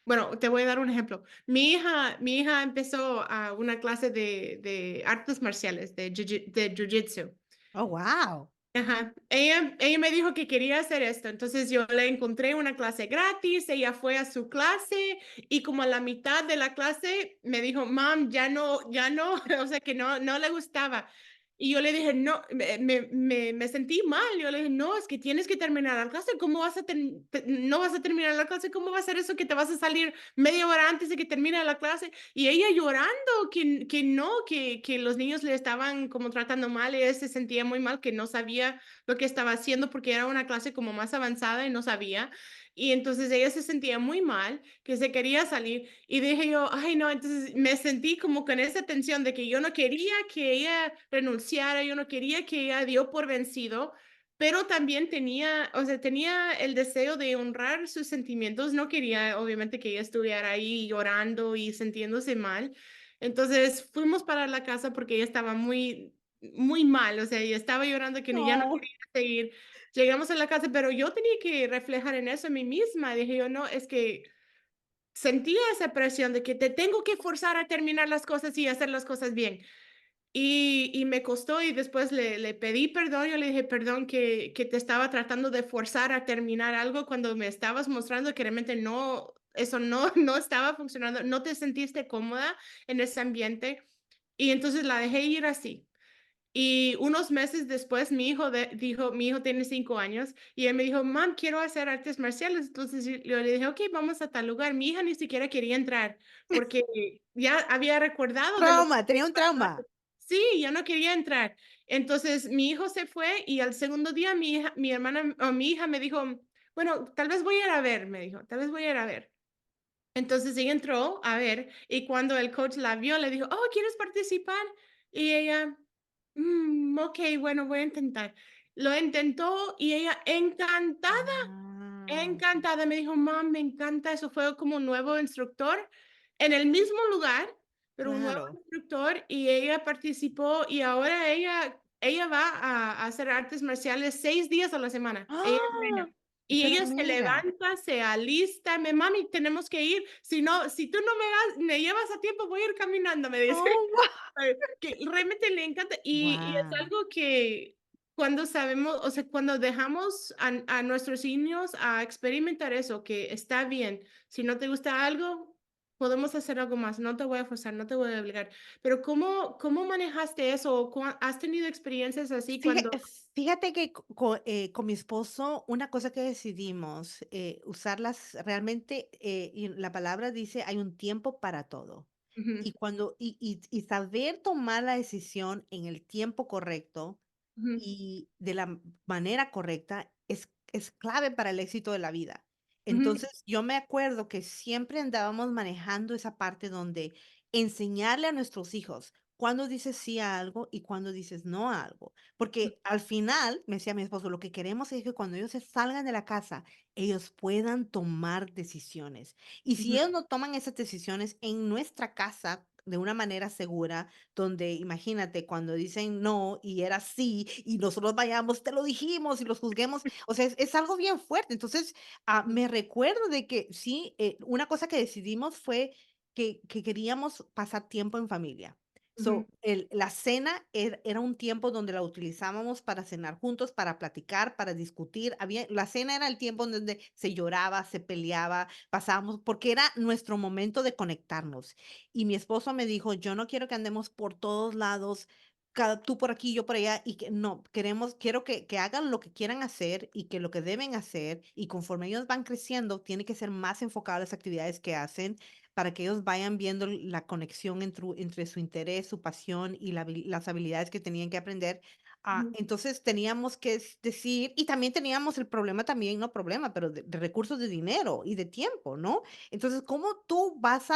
bueno, te voy a dar un ejemplo. Mi hija empezó a una clase de artes marciales, de jiu-jitsu. Oh, wow. Ajá. Ella me dijo que quería hacer esto, entonces yo le encontré una clase gratis, ella fue a su clase y como a la mitad de la clase me dijo, mam, ya no, o sea que no le gustaba. Y yo le dije, no, me sentí mal, yo le dije, no, es que tienes que terminar la clase, ¿cómo vas a no vas a terminar la clase? ¿Cómo va a ser eso que te vas a salir media hora antes de que termine la clase? Y ella llorando que no, que los niños le estaban como tratando mal, ella se sentía muy mal, que no sabía lo que estaba haciendo porque era una clase como más avanzada y no sabía. Y entonces ella se sentía muy mal, que se quería salir. Y dije yo, ay no, entonces me sentí como con esa tensión de que yo no quería que ella renunciara, yo no quería que ella dio por vencido, pero también tenía, o sea, tenía el deseo de honrar sus sentimientos, no quería obviamente que ella estuviera ahí llorando y sintiéndose mal. Entonces fuimos para la casa porque ella estaba muy mal, o sea, ella estaba llorando que ya no No. quería seguir. Llegamos a la casa, pero yo tenía que reflejar en eso en mí misma. Dije yo, no, es que sentía esa presión de que te tengo que forzar a terminar las cosas y hacer las cosas bien. Y me costó y después le pedí perdón, yo le dije: "Perdón que te estaba tratando de forzar a terminar algo cuando me estabas mostrando que realmente no, eso no no estaba funcionando, no te sentiste cómoda en ese ambiente". Y entonces la dejé ir así. Y unos meses después, mi hijo tiene 5 años, y él me dijo: "Mam, quiero hacer artes marciales". Entonces, yo le dije: "Okey, vamos a tal lugar". Mi hija ni siquiera quería entrar, porque ya había recordado de lo que Trauma, tenía un trauma. sí, yo no quería entrar. Entonces, mi hijo se fue, y al segundo día mi hermana o mi hija me dijo: "Bueno, tal vez voy a ir a ver", me dijo, "tal vez voy a ir a ver". Entonces, ella entró a ver, y cuando el coach la vio, le dijo: "Oh, ¿quieres participar?". Y ella: okey, bueno, voy a intentar". Lo intentó y ella Ah, encantada, me dijo: "Mam, me encanta". Eso fue como un nuevo instructor en el mismo lugar, pero un nuevo claro. instructor, y ella participó, y ahora ella va a hacer artes marciales 6 días a la semana. Ella ¡Ah! entrena. Y Pero ella se mira, levanta, se alista, me mami, tenemos que ir, si no, si tú no me llevas a tiempo, voy a ir caminando, me dice. oh, Que realmente le encanta y es guau. algo que cuando sabemos, o sea, cuando dejamos a nuestros niños a experimentar eso, que está bien, si no te gusta algo, podemos hacer algo más, no te voy a forzar, no te voy a obligar. Pero ¿cómo manejaste eso? ¿O has tenido experiencias así Fíja cuando? fíjate que con mi esposo, una cosa que decidimos, usarlas realmente, y la palabra dice: "Hay un tiempo para todo". Ujú, Y saber tomar la decisión en el tiempo correcto ujú, y de la manera correcta es clave para el éxito de la vida. ujú, Entonces, yo me acuerdo que siempre andábamos manejando esa parte donde enseñarle a nuestros hijos cuándo dices sí a algo y cuándo dices no a algo. Porque al final, me decía mi esposo, lo que queremos es que cuando ellos se salgan de la casa, ellos puedan tomar decisiones. Y si ujú, ellos no toman esas decisiones en nuestra casa de una manera segura, donde imagínate cuando dicen no y era sí y nosotros vayamos, te lo dijimos y los juzguemos, o sea, es algo bien fuerte. Entonces, ujú, me recuerdo de que sí, una cosa que decidimos fue que queríamos pasar tiempo en familia. ujú, La cena era un tiempo donde la utilizábamos para cenar juntos, para platicar, para discutir. La cena era el tiempo en donde se lloraba, se peleaba, pasábamos, porque era nuestro momento de conectarnos. Y mi esposo me dijo: "Yo no quiero que andemos por todos lados, tú por aquí, yo por allá, y que no, quiero que hagan lo que quieran hacer y que lo que deben hacer, y conforme ellos van creciendo, tiene que ser más enfocado a las actividades que hacen, para que ellos vayan viendo la conexión entre su interés, su pasión y las habilidades que tenían que aprender". ujú, Entonces teníamos que decir, y también teníamos el problema también, no problema, pero de recursos de dinero y de tiempo, ¿no? Entonces, ¿cómo tú vas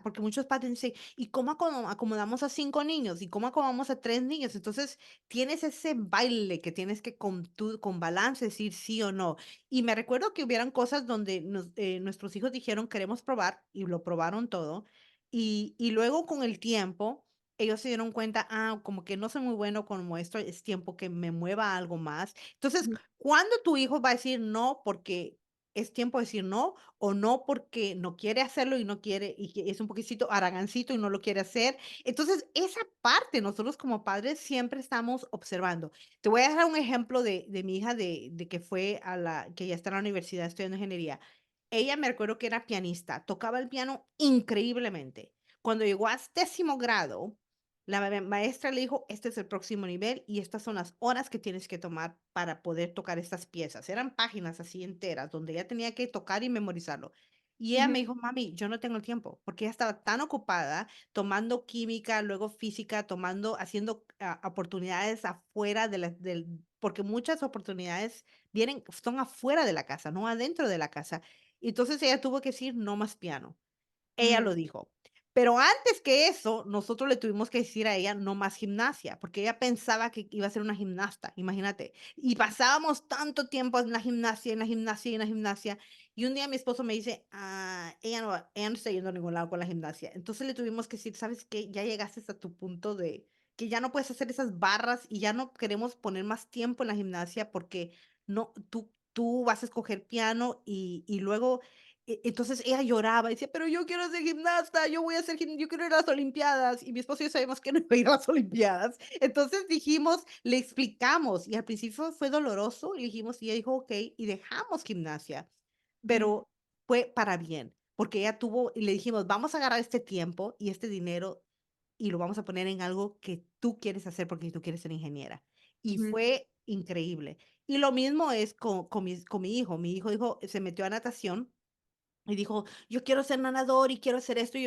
porque muchos padres dicen: "¿Y cómo acomodamos a 5 niños? ¿Y cómo acomodamos a 3 niños?". Entonces, tienes ese baile que tienes que con balance decir sí o no. Y me recuerdo que hubieran cosas donde nuestros hijos dijeron: "Queremos probar", y lo probaron todo. Y luego con el tiempo, ellos se dieron cuenta: como que no soy muy bueno como esto, es tiempo que me mueva a algo más". Entonces, ujú, ¿cuándo tu hijo va a decir no porque es tiempo de decir no, o no porque no quiere hacerlo y no quiere, y que es un poquitito haragancito y no lo quiere hacer? Entonces, esa parte nosotros como padres siempre estamos observando. Te voy a dar un ejemplo de mi hija de que que ya está en la universidad estudiando ingeniería. Ella me recuerdo que era pianista, tocaba el piano increíblemente. Cuando llegó a 10.º grado, la maestra le dijo: "Este es el próximo nivel y estas son las horas que tienes que tomar para poder tocar estas piezas". Eran páginas así enteras donde ella tenía que tocar y memorizarlo. Y ella ujú, me dijo: "Mami, yo no tengo el tiempo", porque ella estaba tan ocupada tomando química, luego física, haciendo oportunidades afuera porque muchas oportunidades son afuera de la casa, no adentro de la casa. Y entonces ella tuvo que decir: "No más piano". Ella ujú, lo dijo. Pero antes que eso, nosotros le tuvimos que decir a ella: "No más gimnasia", porque ella pensaba que iba a ser una gimnasta, imagínate. Y pasábamos tanto tiempo en la gimnasia, en la gimnasia, en la gimnasia. Y un día mi esposo me dice: ella no está yendo a ningún lado con la gimnasia". Entonces le tuvimos que decir: "¿Sabes qué? Ya llegaste a tu punto de que ya no puedes hacer esas barras y ya no queremos poner más tiempo en la gimnasia porque no, tú vas a escoger piano y luego". Entonces ella lloraba y decía: "Pero yo quiero ser gimnasta, yo quiero ir a las olimpiadas", y mi esposo y yo sabíamos que no iba a ir a las olimpiadas. Entonces dijimos, le explicamos, y al principio fue doloroso, y dijimos, y ella dijo: "Okey", y dejamos gimnasia, ujú, pero fue para bien, porque ella tuvo y le dijimos: "Vamos a agarrar este tiempo y este dinero, y lo vamos a poner en algo que tú quieres hacer, porque tú quieres ser ingeniera". Y ujú, fue increíble. Y lo mismo es con mi hijo. Mi hijo dijo se metió a natación y dijo: "Yo quiero ser nadador y quiero hacer esto",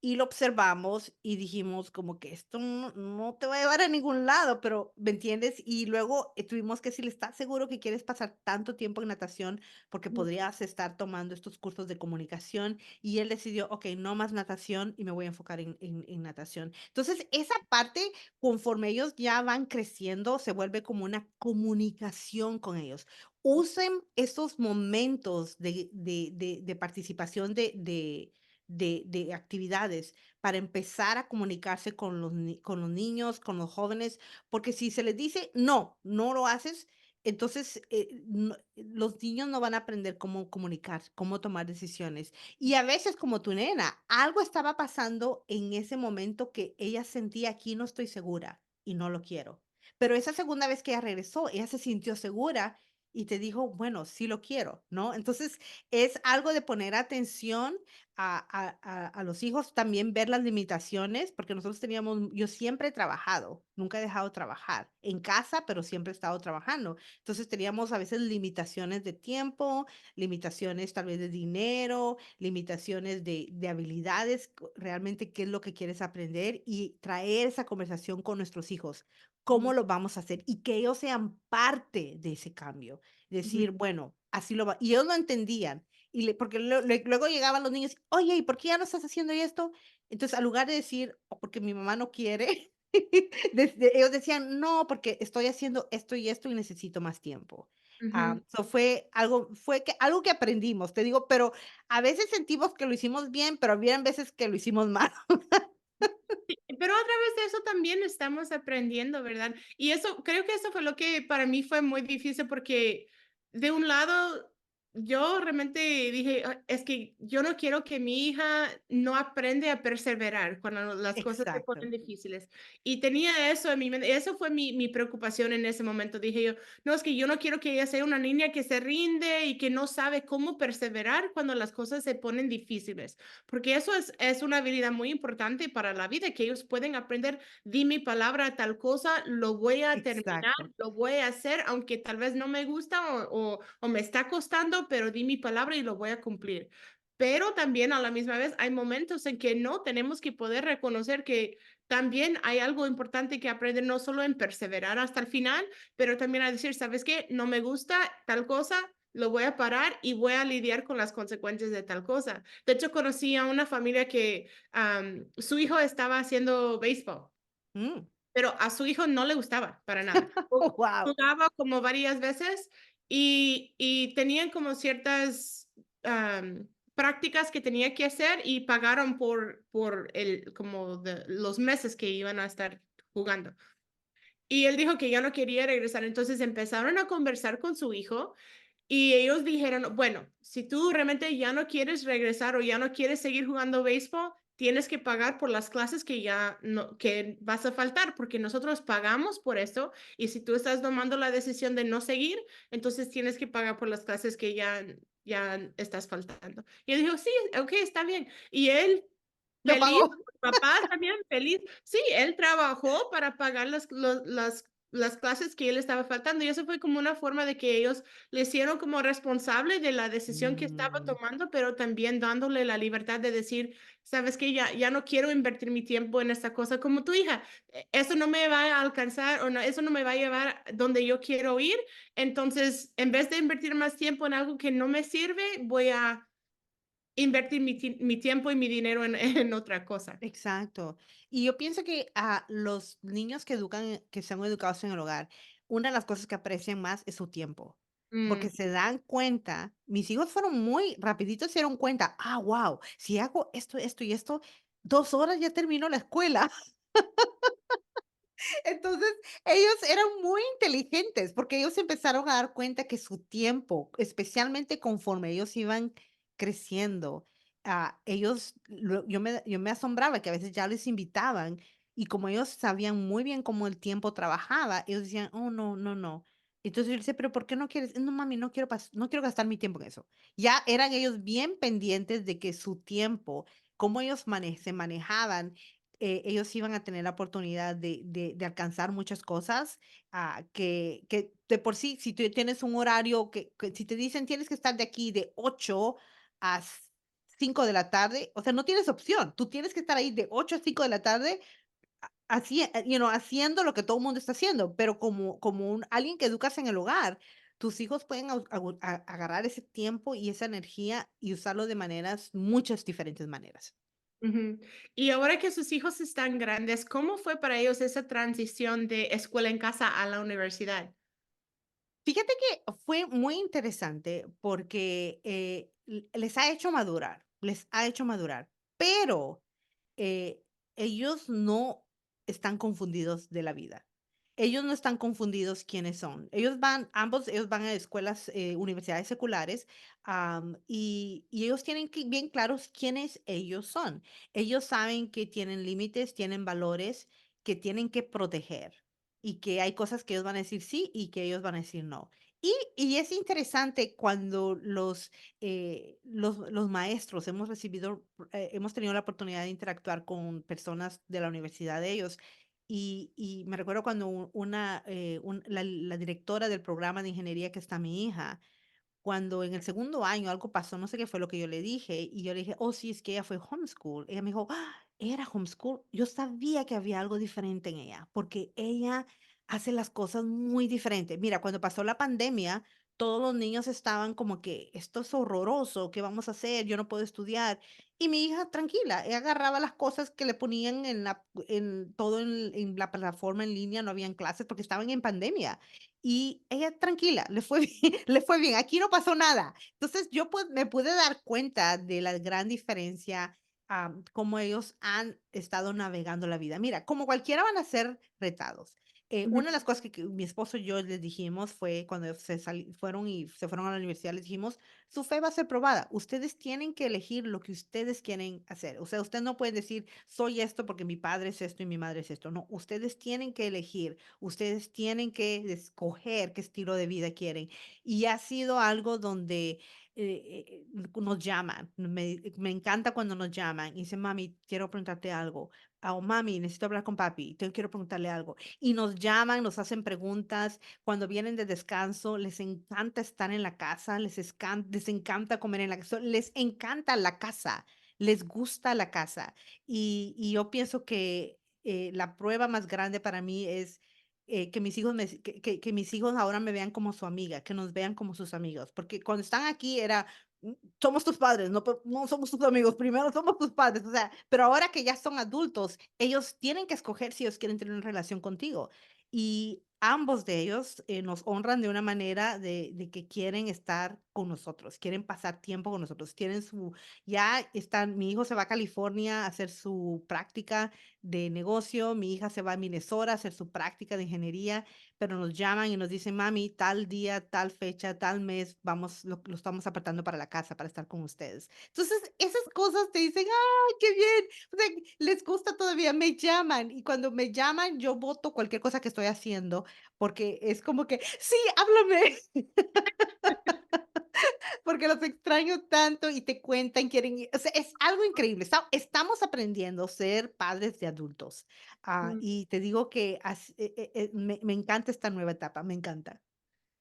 y lo observamos y dijimos como que esto no te va a llevar a ningún lado, pero, ¿me entiendes? Y luego, tuvimos que decirle: "¿Estás seguro que quieres pasar tanto tiempo en natación? Porque ujú, podrías estar tomando estos cursos de comunicación", y él decidió: "Okey, no más natación y me voy a enfocar en natación". Entonces, esa parte, conforme ellos ya van creciendo, se vuelve como una comunicación con ellos. Usen esos momentos de participación de actividades para empezar a comunicarse con los niños, con los jóvenes, porque si se les dice: "No, no lo haces", Entonces, los niños no van a aprender cómo comunicar, cómo tomar decisiones. Y a veces, como tu nena, algo estaba pasando en ese momento que ella sentía: "Aquí no estoy segura y no lo quiero". Pero esa segunda vez que ella regresó, ella se sintió segura y te dijo: "Bueno, sí lo quiero", ¿no? Entonces, es algo de poner atención a los hijos, también ver las limitaciones, porque nosotros teníamos yo siempre he trabajado, nunca he dejado de trabajar, en casa, pero siempre he estado trabajando. Entonces teníamos a veces limitaciones de tiempo, limitaciones tal vez de dinero, limitaciones de habilidades, realmente qué es lo que quieres aprender y traer esa conversación con nuestros hijos. ¿Cómo Ujú, lo vamos a hacer? Y que ellos sean parte de ese cambio. ujú, Decir, bueno, así lo va. Y ellos lo entendían. Porque luego llegaban los niños, oye, ¿y por qué ya no estás haciendo esto? Entonces, al lugar de decir, "Oh, porque mi mamá no quiere", ellos decían: "No, porque estoy haciendo esto y necesito más tiempo". ujú. Algo que aprendimos, te digo, pero a veces sentimos que lo hicimos bien, pero habían veces que lo hicimos mal. Sí, pero a través de eso también estamos aprendiendo, ¿verdad? Y eso, creo que eso fue lo que para mí fue muy difícil porque de un lado yo realmente dije, "Ah, es que yo no quiero que mi hija no aprende a perseverar cuando las cosas se Exacto, ponen difíciles". Y tenía eso en mi mente, eso fue mi preocupación en ese momento. Dije yo, no, es que yo no quiero que ella sea una niña que se rinde y que no sabe cómo perseverar cuando las cosas se ponen difíciles. Porque eso es una habilidad muy importante para la vida, que ellos pueden aprender, di mi palabra a tal cosa, lo voy a terminar, exacto, lo voy a hacer, aunque tal vez no me gusta o me está costando, pero di mi palabra y lo voy a cumplir. Pero también a la misma vez hay momentos en que no tenemos que poder reconocer que también hay algo importante que aprender, no solo en perseverar hasta el final, pero también a decir, ¿sabes qué? No me gusta tal cosa, lo voy a parar y voy a lidiar con las consecuencias de tal cosa. De hecho, conocí a una familia que su hijo estaba haciendo béisbol, mm. pero a su hijo no le gustaba para nada. Guau. Jugaba como varias veces y tenían como ciertas prácticas que tenía que hacer y pagaron por como los meses que iban a estar jugando. Y él dijo que ya no quería regresar, entonces empezaron a conversar con su hijo y ellos dijeron, bueno, si tú realmente ya no quieres regresar o ya no quieres seguir jugando béisbol, tienes que pagar por las clases que ya no, que vas a faltar, porque nosotros pagamos por esto y si tú estás tomando la decisión de no seguir, entonces tienes que pagar por las clases que ya estás faltando. Y él dijo, sí, ok, está bien. Y él Lo feliz, pagó. sus papás también feliz. Sí, él trabajó para pagar las clases que él estaba faltando, y eso fue como una forma de que ellos le hicieron como responsable de la decisión que estaba Mm, tomando, pero también dándole la libertad de decir: "¿Sabes qué? Ya no quiero invertir mi tiempo en esta cosa", como tu hija, eso no me va a alcanzar, o no, eso no me va a llevar donde yo quiero ir, entonces, en vez de invertir más tiempo en algo que no me sirve, voy a invertir mi tiempo y mi dinero en en otra cosa. exacto. Y yo pienso que a los niños que son educados en el hogar, una de las cosas que aprecian más es su tiempo, porque Mm, se dan cuenta, mis hijos fueron muy rapiditos, se dieron cuenta, wow, si hago esto y esto, 2 horas ya termino la escuela. Entonces, ellos eran muy inteligentes, porque ellos empezaron a dar cuenta que su tiempo, especialmente conforme ellos iban creciendo, yo me asombraba que a veces ya les invitaban, y como ellos sabían muy bien cómo el tiempo trabajaba, ellos decían: "Oh, no, no, no". Entonces yo le decía: "¿Pero por qué no quieres?". "No, mami, no quiero gastar mi tiempo en eso". Ya eran ellos bien pendientes de que su tiempo, cómo ellos se manejaban, ellos iban a tener la oportunidad de alcanzar muchas cosas, que de por sí, si tú tienes un horario que si te dicen: "Tienes que estar de aquí de 8 a 5 de la tarde", o sea, no tienes opción, tú tienes que estar ahí de 8 a 5 de la tarde, haciendo lo que todo el mundo está haciendo, pero como alguien que educas en el hogar, tus hijos pueden agarrar ese tiempo y esa energía y usarlo de muchas diferentes maneras. ujú. Y ahora que sus hijos están grandes, ¿cómo fue para ellos esa transición de escuela en casa a la universidad? Fíjate que fue muy interesante porque, les ha hecho madurar, pero, ellos no están confundidos de la vida. ellos no están confundidos quiénes son. Ellos van a escuelas, universidades seculares, y ellos tienen bien claros quiénes ellos son. Ellos saben que tienen límites, tienen valores que tienen que proteger y que hay cosas que ellos van a decir sí y que ellos van a decir no. Y es interesante cuando los maestros hemos tenido la oportunidad de interactuar con personas de la universidad de ellos y me recuerdo cuando la directora del programa de ingeniería que está mi hija, cuando en el segundo año algo pasó, no sé qué fue lo que yo le dije, y yo le dije: "Oh, sí, es que ella fue homeschool". Ella me dijo: "¡Ah! ¿Era homeschool?". Yo sabía que había algo diferente en ella, porque ella hace las cosas muy diferente. Mira, cuando pasó la pandemia, todos los niños estaban como que: "Esto es horroroso, ¿qué vamos a hacer? Yo no puedo estudiar". Y mi hija tranquila, ella agarraba las cosas que le ponían en la plataforma en línea, no habían clases porque estaban en pandemia. Y ella tranquila, le fue bien, le fue bien, aquí no pasó nada. Entonces, yo me pude dar cuenta de la gran diferencia, cómo ellos han estado navegando la vida. Mira, como cualquiera van a ser retados. Ujú. Una de las cosas que mi esposo y yo les dijimos fue cuando se fueron a la universidad, les dijimos: "Su fe va a ser probada. Ustedes tienen que elegir lo que ustedes quieren hacer". O sea, ustedes no pueden decir: "Soy esto porque mi padre es esto y mi madre es esto". No, ustedes tienen que elegir. Ustedes tienen que escoger qué estilo de vida quieren. Y ha sido algo donde nos llaman. Me encanta cuando nos llaman y dicen: "Mami, quiero preguntarte algo". O "Mami, necesito hablar con papi, quiero preguntarle algo". Y nos llaman, nos hacen preguntas. Cuando vienen de descanso, les encanta estar en la casa, les encanta comer en la casa, les encanta la casa, les gusta la casa. Y yo pienso que la prueba más grande para mí es que mis hijos ahora me vean como su amiga, que nos vean como sus amigos, porque cuando están aquí era, somos tus padres, no somos tus amigos, primero somos tus padres, o sea, pero ahora que ya son adultos, ellos tienen que escoger si ellos quieren tener una relación contigo. Y ambos de ellos nos honran de una manera de que quieren estar con nosotros, quieren pasar tiempo con nosotros, mi hijo se va a California a hacer su práctica de negocio, mi hija se va a Minnesota a hacer su práctica de ingeniería, pero nos llaman y nos dicen: "Mami, tal día, tal fecha, tal mes, lo estamos apartando para la casa, para estar con ustedes". Entonces, esas cosas te dicen: "Ay, qué bien". O sea, les gusta todavía, me llaman, y cuando me llaman, yo boto cualquier cosa que estoy haciendo, porque es como que: "Sí, háblame". Porque los extraño tanto y te cuentan, o sea, es algo increíble. Estamos aprendiendo a ser padres de adultos. Y te digo que me encanta esta nueva etapa, me encanta.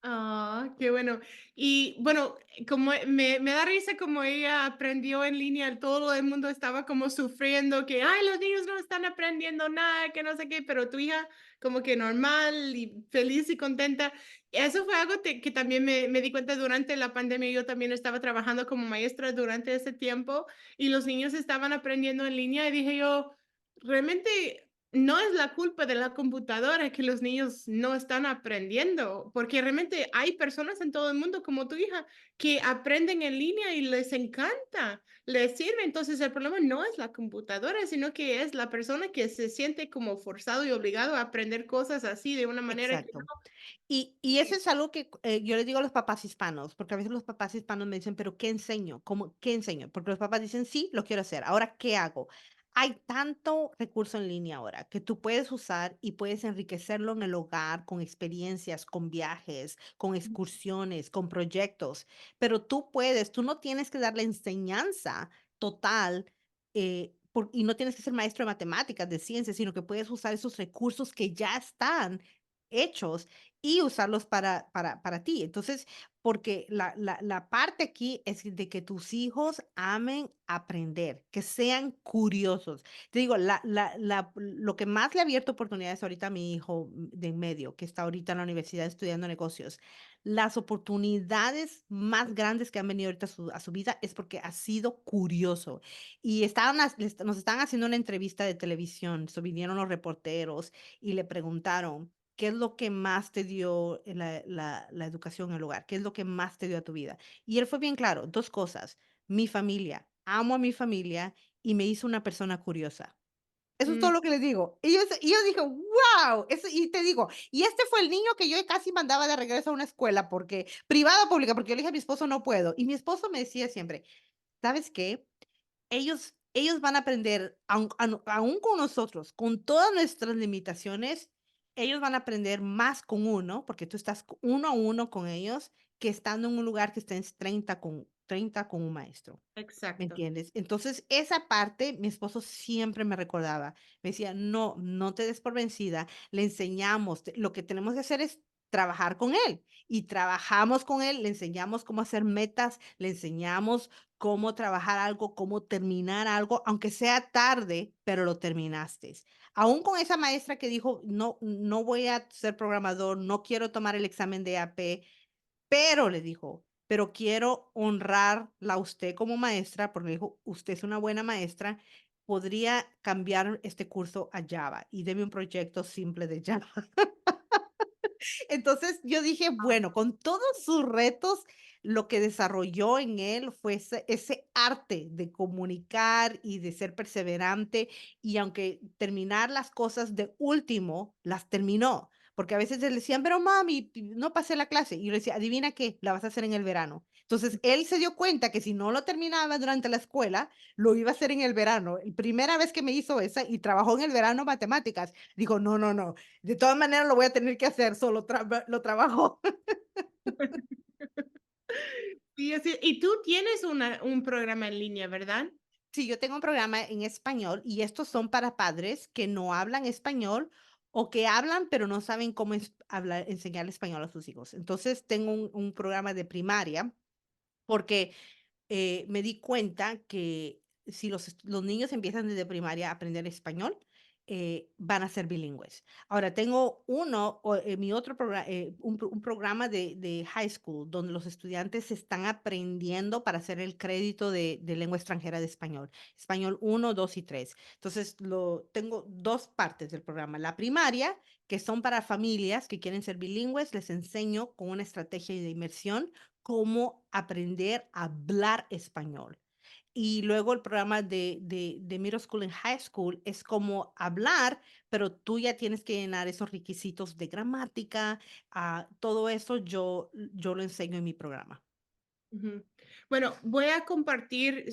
Ah, qué bueno. Y bueno, como me da risa como ella aprendió en línea, todo el mundo estaba como sufriendo que, ay, los niños no están aprendiendo nada, que no sé qué, pero tu hija como que normal y feliz y contenta. Eso fue algo que también me di cuenta durante la pandemia. Yo también estaba trabajando como maestra durante ese tiempo y los niños estaban aprendiendo en línea y dije yo, realmente no es la culpa de la computadora que los niños no están aprendiendo, porque realmente hay personas en todo el mundo como tu hija que aprenden en línea y les encanta, les sirve. Entonces el problema no es la computadora, sino que es la persona que se siente como forzado y obligado a aprender cosas así de una manera que Exacto. Y eso es algo que yo les digo a los papás hispanos, porque a veces los papás hispanos me dicen: "¿Pero qué enseño? ¿Cómo qué enseño?". Porque los papás dicen: "Sí, lo quiero hacer, ahora, ¿qué hago?". Hay tanto recurso en línea ahora que tú puedes usar y puedes enriquecerlo en el hogar con experiencias, con viajes, con excursiones, con proyectos, pero tú no tienes que dar la enseñanza total, y no tienes que ser maestro de matemáticas, de ciencias, sino que puedes usar esos recursos que ya están hechos y usarlos para ti. Entonces, porque la parte aquí es de que tus hijos amen aprender, que sean curiosos. Te digo, lo que más le ha abierto oportunidades ahorita a mi hijo de en medio, que está ahorita en la universidad estudiando negocios, las oportunidades más grandes que han venido ahorita a su vida es porque ha sido curioso. Y nos estaban haciendo una entrevista de televisión, vinieron los reporteros y le preguntaron: ¿qué es lo que más te dio la educación en el hogar? ¿Qué es lo que más te dio a tu vida? Y él fue bien claro, 2 cosas, mi familia, amo a mi familia y me hizo una persona curiosa. Eso es todo Mm, lo que les digo. Y yo dije: "Guau", eso y te digo, y este fue el niño que yo casi mandaba de regreso a una escuela, porque privada o pública, porque yo le dije a mi esposo: "No puedo". Y mi esposo me decía siempre: "¿Sabes qué? Ellos van a aprender, aún con nosotros, con todas nuestras limitaciones, ellos van a aprender más con uno, porque tú estás uno a uno con ellos, que estando en un lugar que estés 30 con un maestro". ¿Me exacto. entiendes? Entonces, esa parte mi esposo siempre me recordaba. Me decía: "No, no te des por vencida, le enseñamos, lo que tenemos que hacer es trabajar con él". Y trabajamos con él, le enseñamos cómo hacer metas, le enseñamos cómo trabajar algo, cómo terminar algo, aunque sea tarde, pero lo terminaste. Aún con esa maestra que dijo: "No, no voy a ser programador, no quiero tomar el examen de AP", pero le dijo, pero quiero honrarla a usted como maestra, porque le dijo, usted es una buena maestra, podría cambiar este curso a Java y deme un proyecto simple de Java. Entonces yo dije, bueno, con todos sus retos, lo que desarrolló en él fue ese arte de comunicar y de ser perseverante y aunque terminar las cosas de último, las terminó. Porque a veces le decían, pero mami, no pasé la clase. Y yo le decía, adivina qué, la vas a hacer en el verano. Entonces él se dio cuenta que si no lo terminaba durante la escuela, lo iba a hacer en el verano. La primera vez que me hizo esa y trabajó en el verano matemáticas, dijo, no, no, no, de todas maneras lo voy a tener que hacer, solo lo trabajo. Sí, así y tú tienes un programa en línea, ¿verdad? Sí, yo tengo un programa en español y estos son para padres que no hablan español o que hablan, pero no saben cómo hablar, enseñar español a sus hijos. Entonces, tengo un programa de primaria porque me di cuenta que si los niños empiezan desde primaria a aprender español, van a ser bilingües. Ahora, tengo mi otro programa, un programa de high school, donde los estudiantes están aprendiendo para hacer el crédito de lengua extranjera de español, español uno 2 y 3. Entonces, tengo dos partes del programa. La primaria, que son para familias que quieren ser bilingües, les enseño con una estrategia de inmersión cómo aprender a hablar español. Y luego el programa de middle school y high school es como hablar, pero tú ya tienes que llenar esos requisitos de gramática, todo eso yo lo enseño en mi programa. Ujú. Bueno, voy a compartir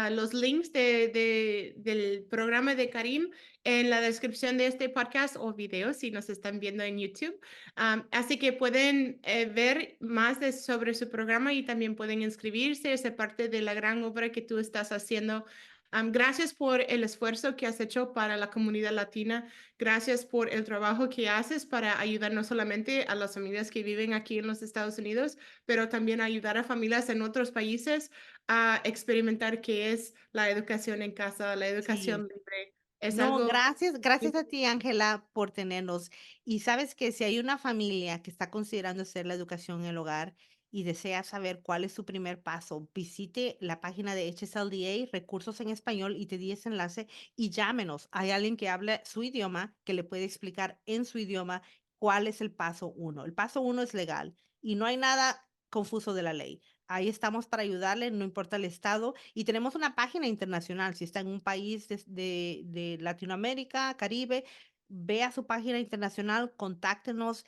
los links del programa de Karim en la descripción de este podcast o video si nos están viendo en YouTube. Así que pueden ver más sobre su programa y también pueden inscribirse, ser parte de la gran obra que tú estás haciendo. Gracias por el esfuerzo que has hecho para la comunidad latina. Gracias por el trabajo que haces para ayudar no solamente a las familias que viven aquí en los Estados Unidos, pero también ayudar a familias en otros países a experimentar qué es la educación en casa, la educación Sí. libre. Es No, algo gracias a ti, Ángela, por tenernos. Y sabes que si hay una familia que está considerando hacer la educación en el hogar y desea saber cuál es su primer paso, visite la página de HSLDA, Recursos en Español, y te di ese enlace y llámenos. Hay alguien que habla su idioma que le puede explicar en su idioma cuál es el paso uno. El paso uno es legal y no hay nada confuso de la ley. Ahí estamos para ayudarle, no importa el estado. Y tenemos una página internacional. Si está en un país de Latinoamérica, Caribe, vea su página internacional, contáctenos.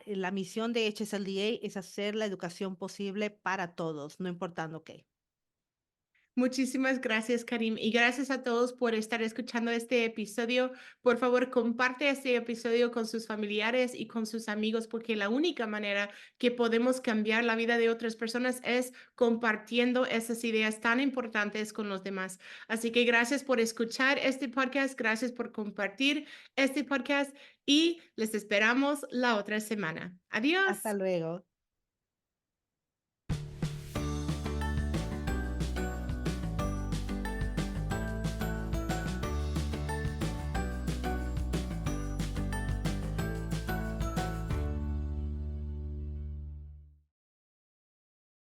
La misión de HSLDA es hacer la educación posible para todos, no importando qué. Muchísimas gracias, Karim, y gracias a todos por estar escuchando este episodio. Por favor, comparte este episodio con sus familiares y con sus amigos, porque la única manera que podemos cambiar la vida de otras personas es compartiendo esas ideas tan importantes con los demás. Así que gracias por escuchar este podcast, gracias por compartir este podcast y les esperamos la otra semana. Hasta Adiós. luego.